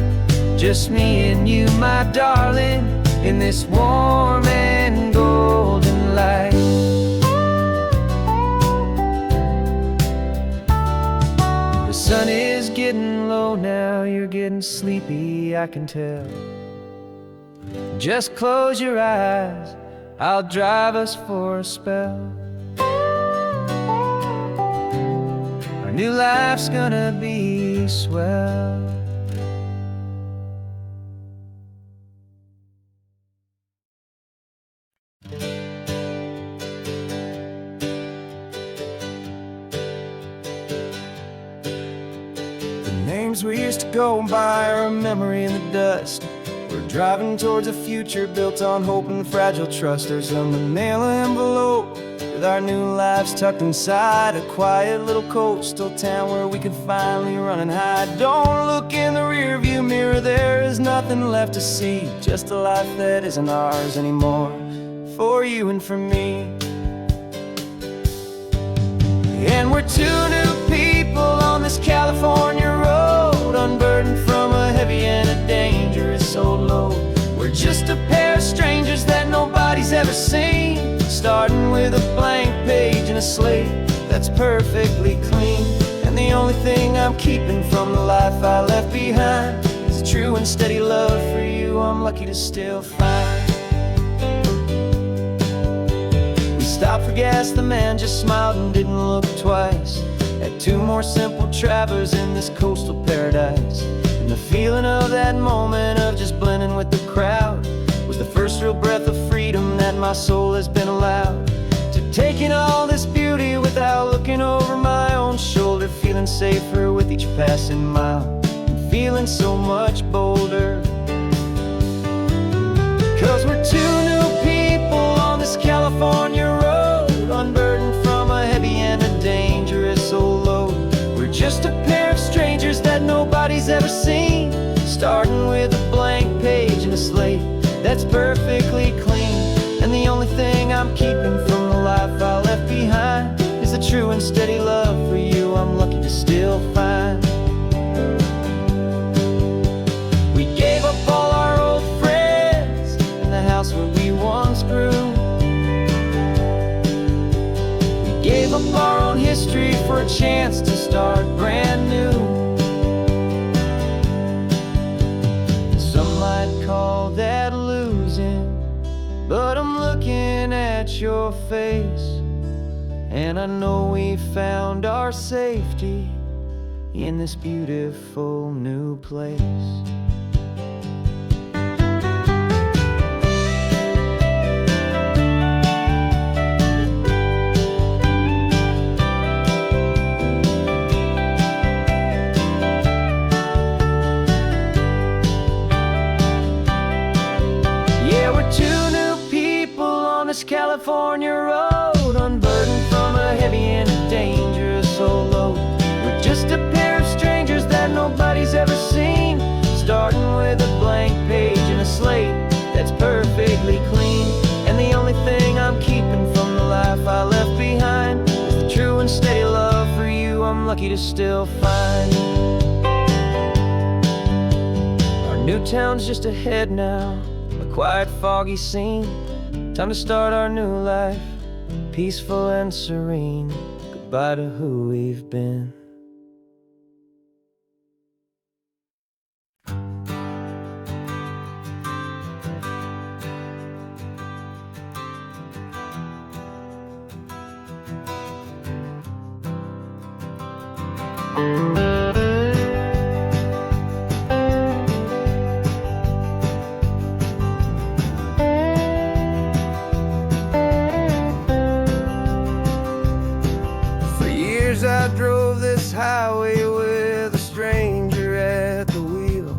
just me and you, my darling, in this warm and golden light. The sun is getting low now, you're getting sleepy, I can tell. Just close your eyes, I'll drive us for a spell. Our new life's gonna be swell. Names we used to go by are a memory in the dust. We're driving towards a future built on hope and fragile trust. There's a manila envelope with our new lives tucked inside, a quiet little coastal town where we can finally run and hide. Don't look in the rearview mirror, there is nothing left to see, just a life that isn't ours anymore, for you and for me. And we're two new people on this California road, unburdened from ever seen. Starting with a blank page and a slate that's perfectly clean. And the only thing I'm keeping from the life I left behind is a true and steady love for you I'm lucky to still find. We stopped for gas, the man just smiled and didn't look twice. Had two more simple travelers in this coastal paradise. And the feeling of that moment of just blending with the crowd was the first real breath of freedom that my soul has been allowed to take in all this beauty without looking over my own shoulder, feeling safer with each passing mile and feeling so much bolder. 'Cause we're two new people on this California road, unburdened from a heavy and a dangerous old load. We're just a pair of strangers that nobody's ever seen, starting with a blank page and a slate that's perfectly clean. And the only thing I'm keeping from the life I left behind is the true and steady love for you I'm lucky to still find. We gave up all our old friends and the house where we once grew. We gave up our own history for a chance to start brand new. Some might call that losing, but I'm looking at your face, and I know we found our safety in this beautiful new place. This California road, unburdened from a heavy and a dangerous old load. We're just a pair of strangers that nobody's ever seen, starting with a blank page and a slate that's perfectly clean. And the only thing I'm keeping from the life I left behind is the true and steady love for you I'm lucky to still find. Our new town's just ahead now, a quiet, foggy scene. Time to start our new life, peaceful and serene. Goodbye to who we've been. I drove this highway with a stranger at the wheel,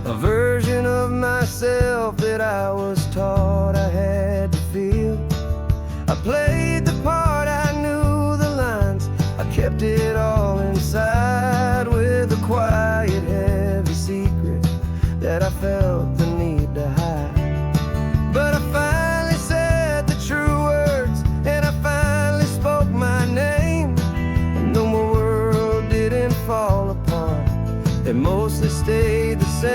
a version of myself that I was taught I had to feel. I played the part, I knew the lines, I kept it all inside with a quiet, heavy secret that I felt the need to hide. But I finally said the true words, and I finally spoke my name. Fall apart, they mostly stayed the same.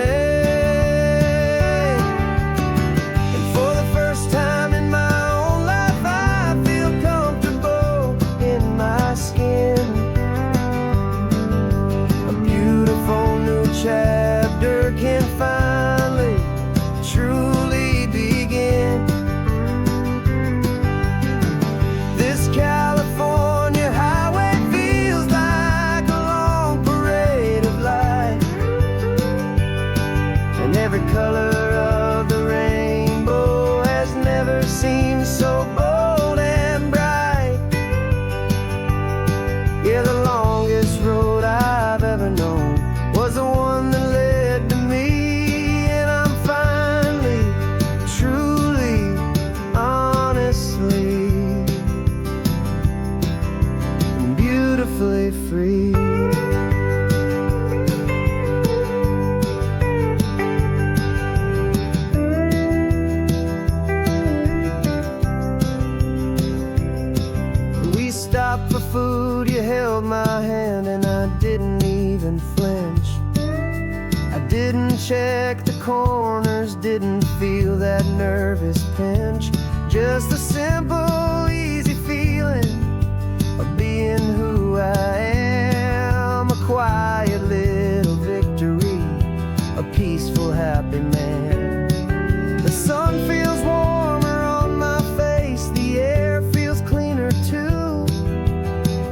And for the first time in my own life, I feel comfortable in my skin. A beautiful new chapter can finally truly begin. This California highway feels like a long parade of light, and every color of the rainbow has never seemed so bold and bright. Yeah, the longest road I've ever known was the one that led to me, and I'm finally, truly, honestly, and beautifully free. We stopped for food, you held my hand, and I didn't even flinch. I didn't check the corners, didn't feel that nervous pinch. just a simple, easy feeling of being who I am. A quiet little victory, a peaceful, happy man. The sun feels warmer on my face, the air feels cleaner too,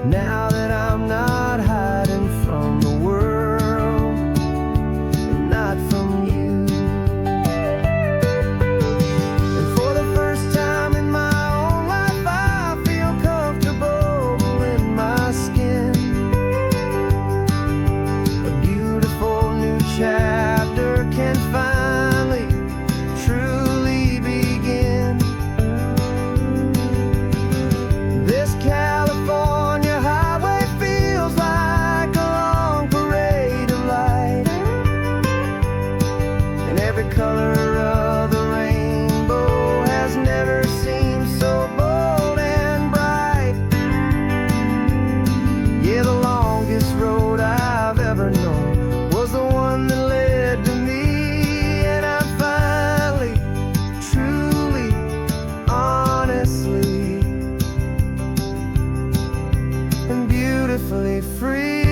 now that I'm not hiding from the world and not from you. And for the first time in my own life, I feel comfortable in my skin. A beautiful new chapter can finally truly begin. This California highway feels like a long parade of light, and every color of the rainbow has never seemed so bold and bright. Yeah, the longest road I've ever known was the one that led to me, and I'm finally, truly, honestly, and beautifully free.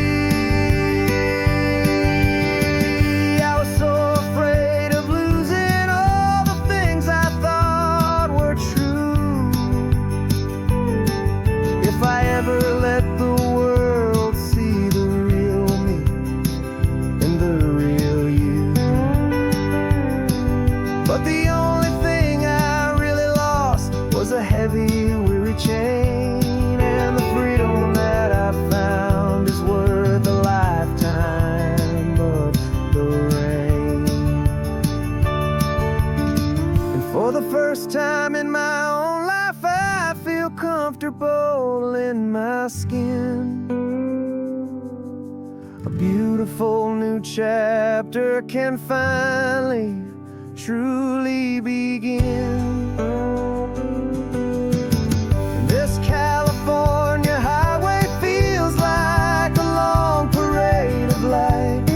I was so afraid of losing all the things I thought were true. If I ever let the world see the real me and the real you. But the only thing I really lost was a heavy, weary chain, and the freedom that I found is worth a lifetime of the rain. And for the first time in my own life, I feel comfortable in my skin. A beautiful new chapter can finally, truly begin. This California highway feels like a long parade of light,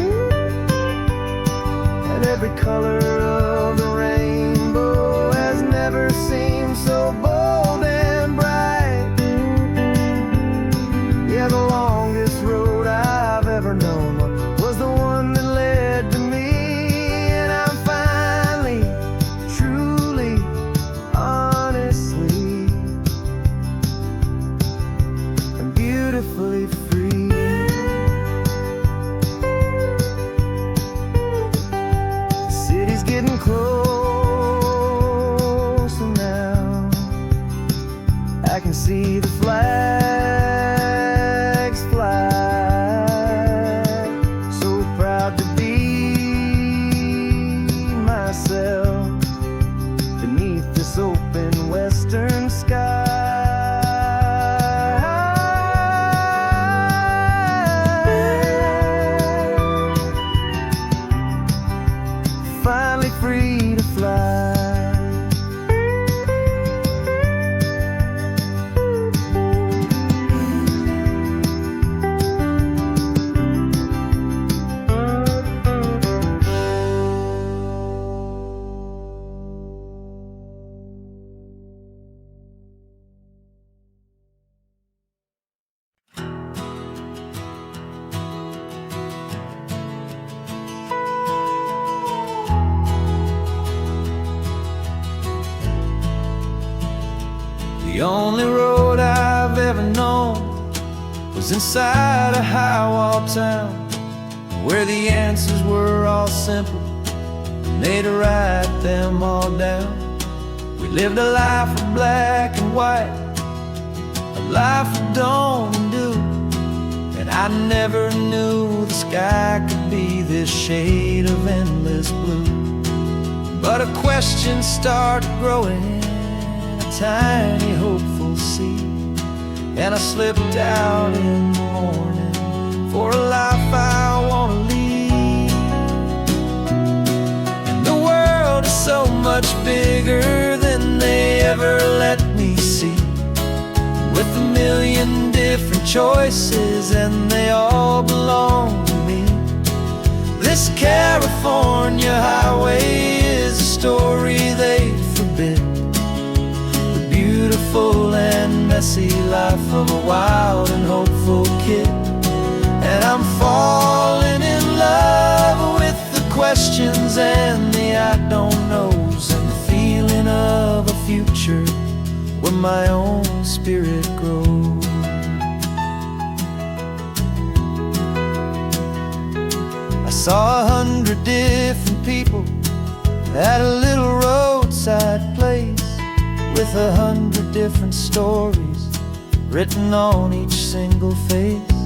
and every color of the rainbow has never seemed so bold and bright. Yeah, the longest road I've ever known was the one that led to me, and I'm finally, truly, honestly, and beautifully free. The city's getting closer now. I can see the flags fly. So proud to be myself beneath this open western sky. Finally free to fly. The only road I've ever known was inside a high-wall town, where the answers were all simple, and they'd write them all down. We lived a life of black and white, a life of dawn and dew, and I never knew the sky could be this shade of endless blue. But a question started growing, tiny hopeful seed, and I slipped out in the morning for a life I want to lead. And the world is so much bigger than they ever let me see, with a million different choices and they all belong to me. This California highway is a story they forbid. messy life of a wild and hopeful kid. And I'm falling in love with the questions and the I don't knows, and the feeling of a future where my own spirit grows. I saw 100 different people at a little roadside place, with 100 different stories written on each single face.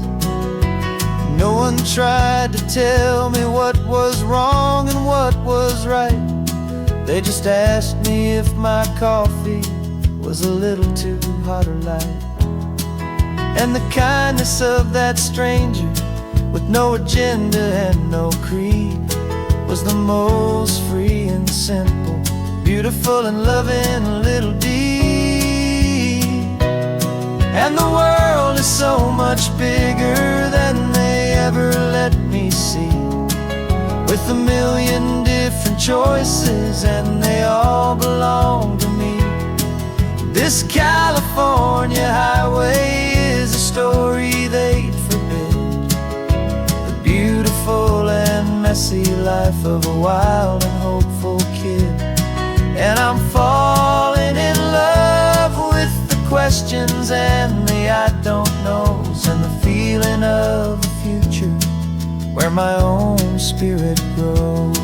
No one tried to tell me what was wrong and what was right. They just asked me if my coffee was a little too hot or light. And the kindness of that stranger, with no agenda and no creed, was the most free and simple, beautiful and loving little deed. And the world is so much bigger than they ever let me see, with a million different choices and they all belong to me. This California highway is a story they'd forbid, the beautiful and messy life of a wild and hopeful kid. And I'm falling in love with the questions and the I don't knows, and the feeling of a future where my own spirit grows.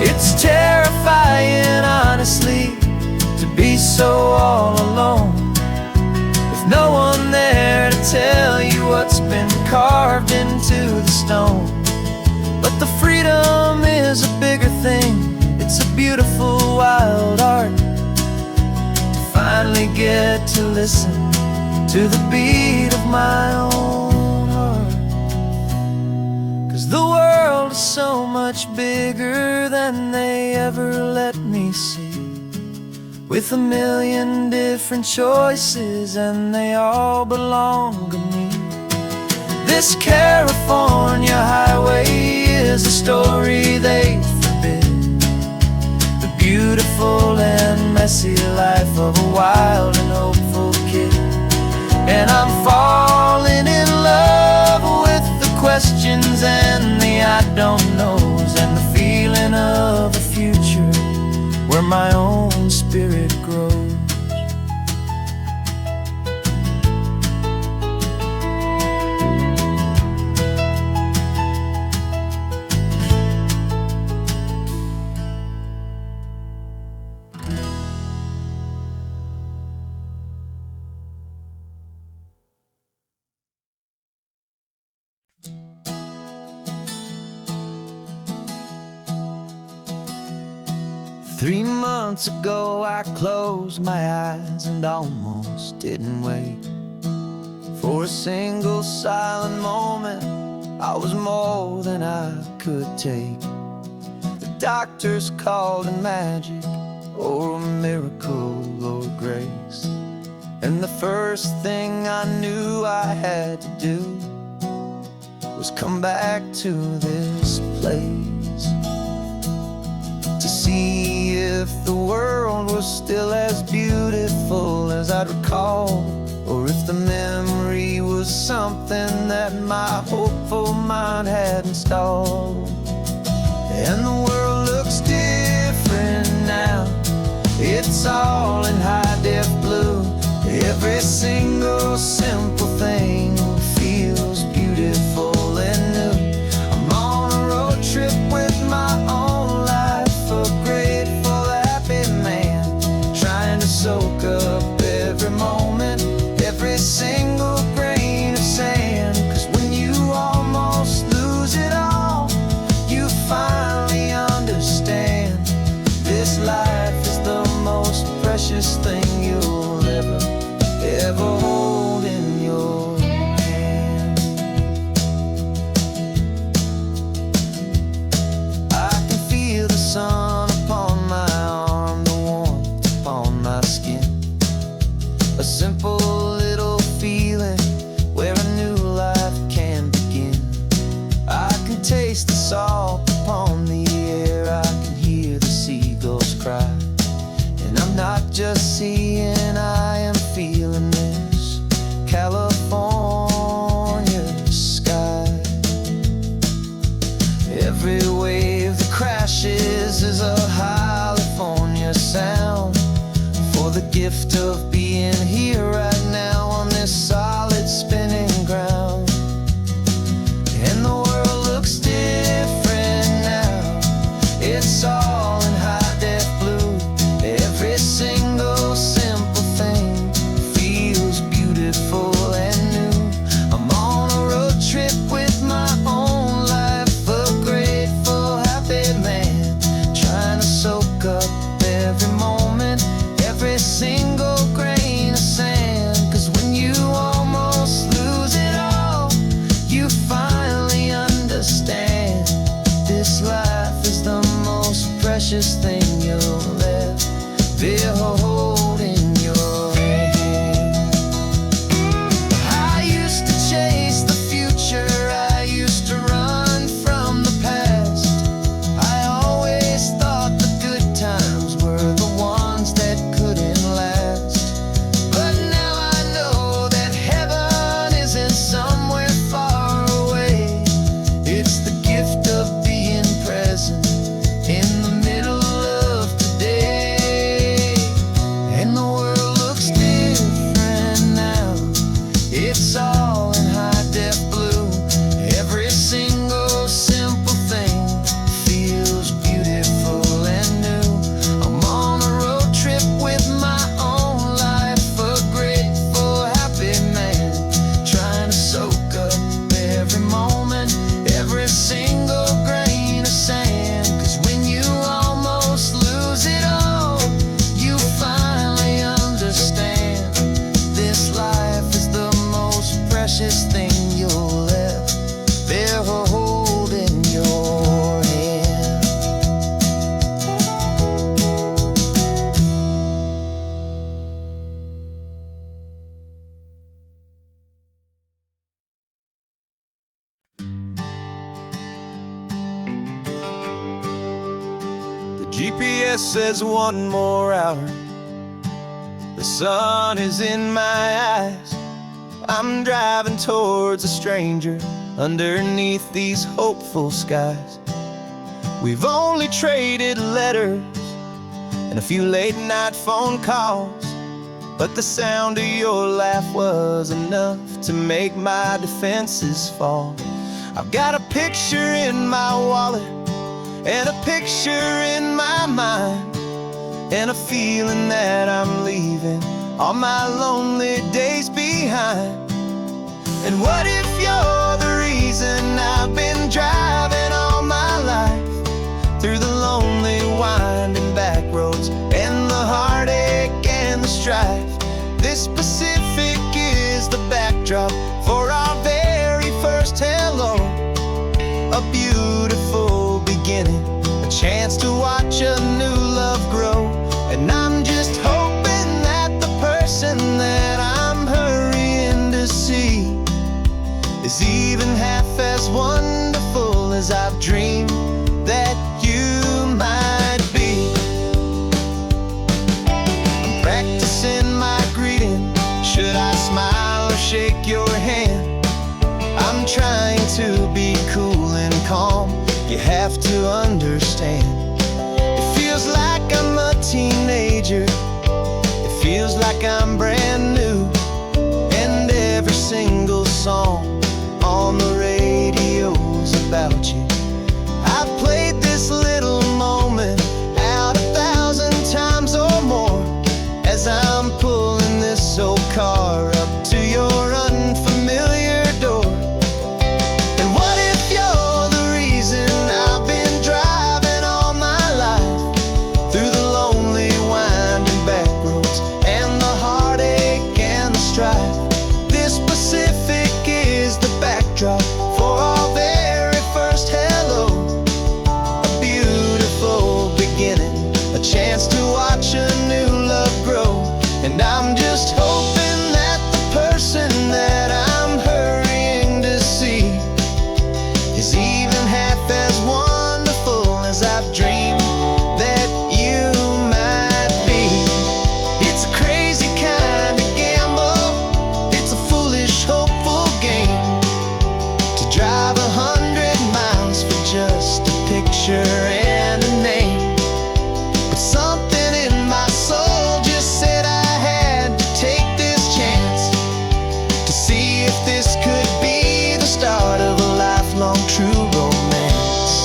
It's terrifying, honestly, to be so all alone, with no one there to tell you what's been carved into the stone. But the freedom is a bigger thing. It's a beautiful wild art to finally get to listen to the beat of my own heart. 'Cause the world is so much bigger than they ever let me see, with a million different choices and they all belong to me. This California highway is a story they forbid, the beautiful and messy life of a wild and hopeful kid. And I'm falling in love with the questions and the I don't knows, and the feeling of a future where my own spirit grows. Three months ago I closed my eyes and almost didn't wait for a single silent moment. I was more than I could take. The doctors called it magic, or a miracle, or grace. And the first thing I knew I had to do was come back to this place, to see if the world was still as beautiful as I'd recall, or if the memory was something that my hopeful mind had installed. And the world looks different now, it's all in high-def blue. Every single simple thing feels beautiful and new. I'm on a road trip with my own life, a grateful, happy man, trying to soak up every moment, every single grain of sand. 'Cause when you almost lose it all, you finally understand this life is the most precious thing you'll ever hold in your hand. I can feel the sun upon my arm, the warmth upon my skin, a simple little feeling where a new life can begin. I can taste the salt upon the air, I can hear the seagulls cry, and I'm not just seeing precious thing you'll ever hold in your hand. I used to chase the future, I used to run from the past. I always thought the good times were the ones that couldn't last. But now I know that heaven isn't somewhere far away. It's the gift of being present in the middle of today. And the world looks different now. It's all in high-def blue. Every single simple thing feels beautiful and new. I'm on a road trip with my own life, a grateful, happy man, trying to soak up every moment, every single grain of sand. 'Cause when you almost lose it all, you finally understand this life is the most precious thing you'll ever hold in your hand. The GPS says 1 more hour. The sun is in my eyes. I'm driving towards a stranger underneath these hopeful skies. We've only traded letters and a few late-night phone calls, but the sound of your laugh was enough to make my defenses fall. I've got a picture in my wallet and a picture in my mind, and a feeling that I'm leaving all my lonely days behind. And what if you're the reason I've been driving all my life, through the lonely winding back roads and the heartache and the strife? This Pacific is the backdrop for our very first hello. A beautiful beginning, a chance to watch a new love grow. And I'm just hoping that the person that I'm hurrying to see is even half as wonderful as I've dreamed that you might be. I'm practicing my greeting. Should I smile or shake your hand? I'm trying to be cool and calm. You have to understand. It feels like I'm a teenager. It feels like I'm brand new. And every single song on the radio's about you. I've played this little moment out 1,000 times or more as I'm pulling this old car up to your unfamiliar door. And what if you're the reason I've been driving all my life, through the lonely winding back roads and the heartache and the strife? This Pacific is the backdrop for our very first hello. A beautiful beginning, a chance to watch a new love grow. And I'm just hoping that the person that I'm hurrying to see is even half as wonderful as I've dreamed that you might be. It's a crazy kind of gamble. It's a foolish, hopeful game to drive 100 miles for just a picture and a name. But something in my soul just said I had to take this chance to see if this could be the start of a lifelong true romance.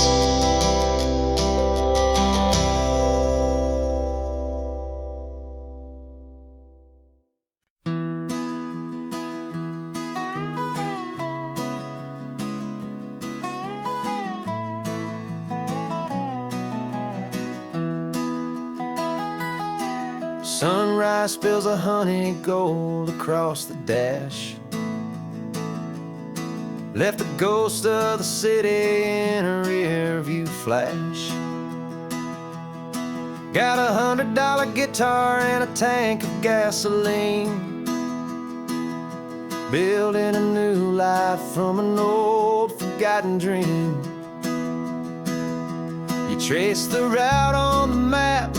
Sunrise. eye spills a honey gold across the dash. Left the ghost of the city in a rear view flash. Got $100 guitar and a tank of gasoline, building a new life from an old forgotten dream. You trace the route on the map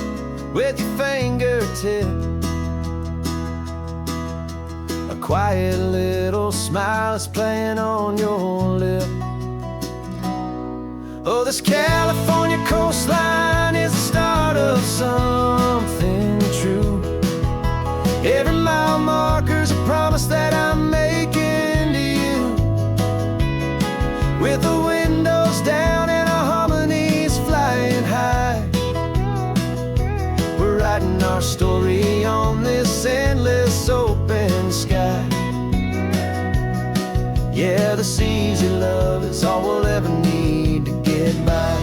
with your fingertip, a quiet little smile is playing on your lip. Oh, this California coastline is the start of something true. Every mile marker's a promise that I'm making to you. With the windows down and our harmonies flying high, we're writing our story on this endless open sky. Yeah, this easy love is all we'll ever need to get by.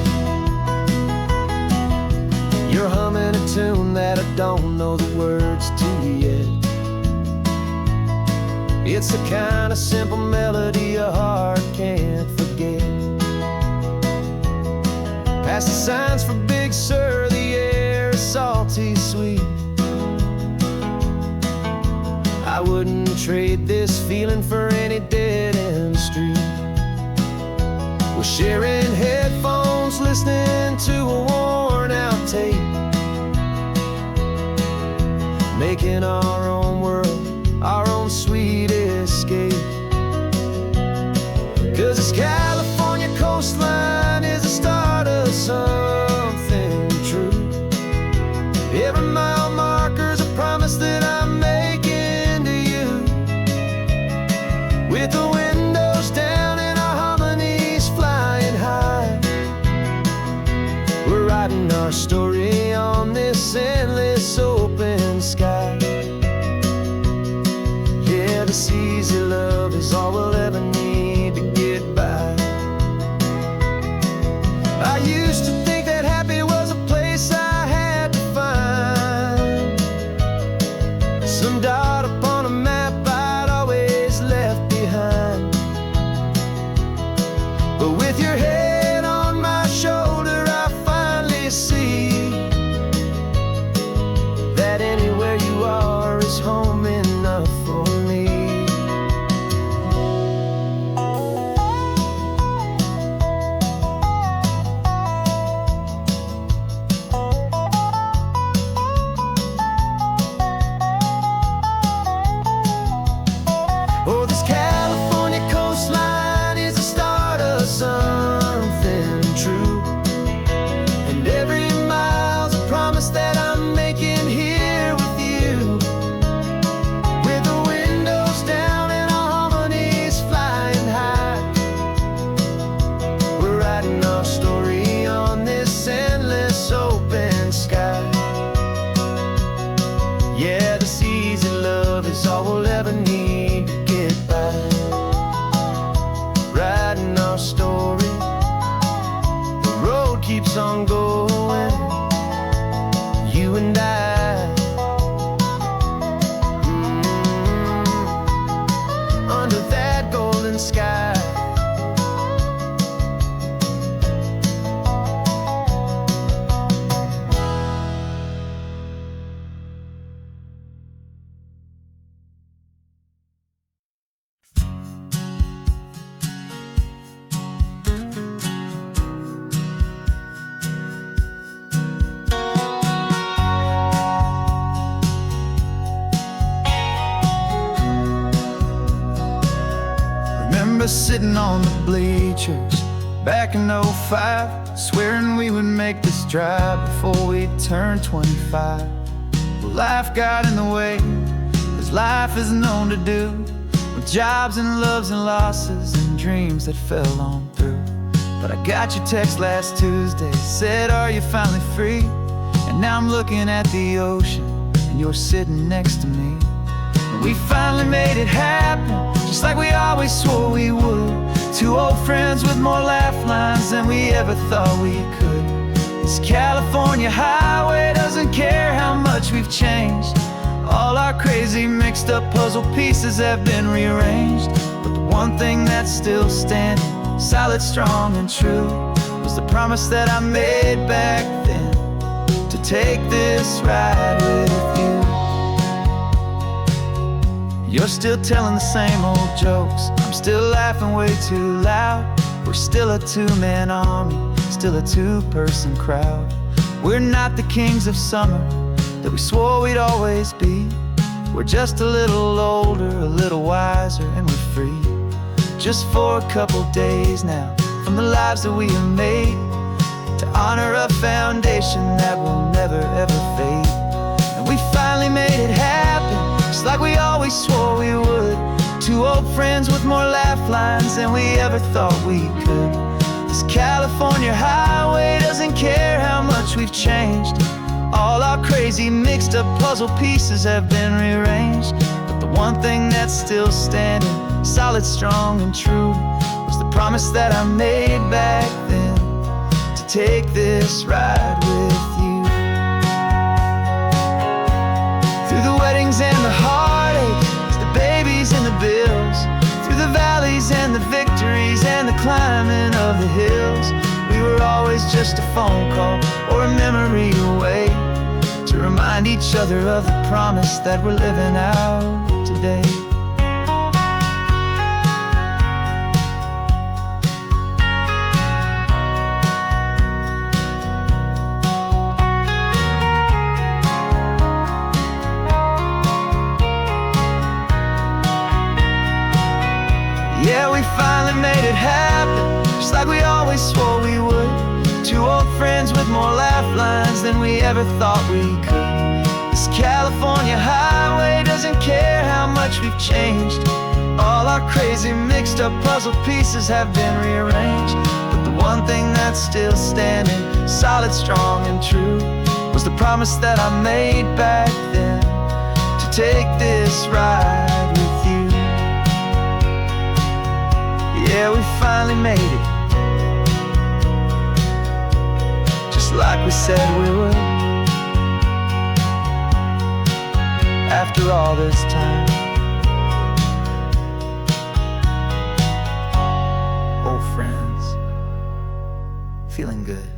You're humming a tune that I don't know the words to yet. It's the kind of simple melody your heart can't forget. Past the signs for Big Sur, the air is salty sweet. I wouldn't trade this feeling for any dead-end street. We're sharing headphones, listening to a worn-out tape, making our own world, our own sweet escape. 'Cause this California coastline is the start of something true. Every mile marker's a promise that I'm making to you. With the windows down and our harmonies flying high, we're writing our story on this endless open sky. Yeah, this easy love is all we'll ever need to get by. I used to think that happy was a place I had to find, some dot upon a map I'd always left behind. But with your head on my shoulder, I finally see that anywhere you are is home enough for me. Oh, this California coastline is the start of something true. And every mile's a promise that I'm making here with you. With the windows down and our harmonies flying high, we're writing our story on this endless open sky. Yeah, this easy love is all we'll ever need to get by. Writing our story, the road keeps on going, you and I. Under that golden sky. Remember sitting on the bleachers back in '05, swearing we would make this drive before we turned 25. Well, life got in the way, as life is known to do, with jobs and loves and losses and dreams that fell on through. But I got your text last Tuesday, said, are you finally free? And now I'm looking at the ocean, and you're sitting next to me. We finally made it happen, just like we always swore we would. Two old friends with more laugh lines than we ever thought we could. This California highway doesn't care how much we've changed. All our crazy mixed up puzzle pieces have been rearranged. But the one thing that's still standing, solid, strong, and true, was the promise that I made back then, to take this ride with you. You're still telling the same old jokes, I'm still laughing way too loud. We're still a two-man army, still a two-person crowd. We're not the kings of summer that we swore we'd always be. We're just a little older, a little wiser, and we're free. Just for a couple days now, from the lives that we have made, to honor a foundation that will never ever fade. And we finally made it happen, just like we always swore we would. Two old friends with more laugh lines than we ever thought we could. This California highway doesn't care how much we've changed. All our crazy mixed up puzzle pieces have been rearranged, but the one thing that's still standing, solid, strong, and true, was the promise that I made back then, to take this ride with you. Through the weddings and the heartaches, the babies and the bills, through the valleys and the victories and the climbing of the hills, we were always just a phone call or a memory away, to remind each other of the promise that we're living out today. Yeah, we finally made it happen, just like we always swore we would. Two old friends with more laugh lines than we ever thought we could. This California highway doesn't care how much we've changed. All our crazy mixed up puzzle pieces have been rearranged, but the one thing that's still standing, solid, strong, and true, was the promise that I made back then, to take this ride with you. Yeah, we finally made it, just like we said we would. After all this time, old friends, feeling good.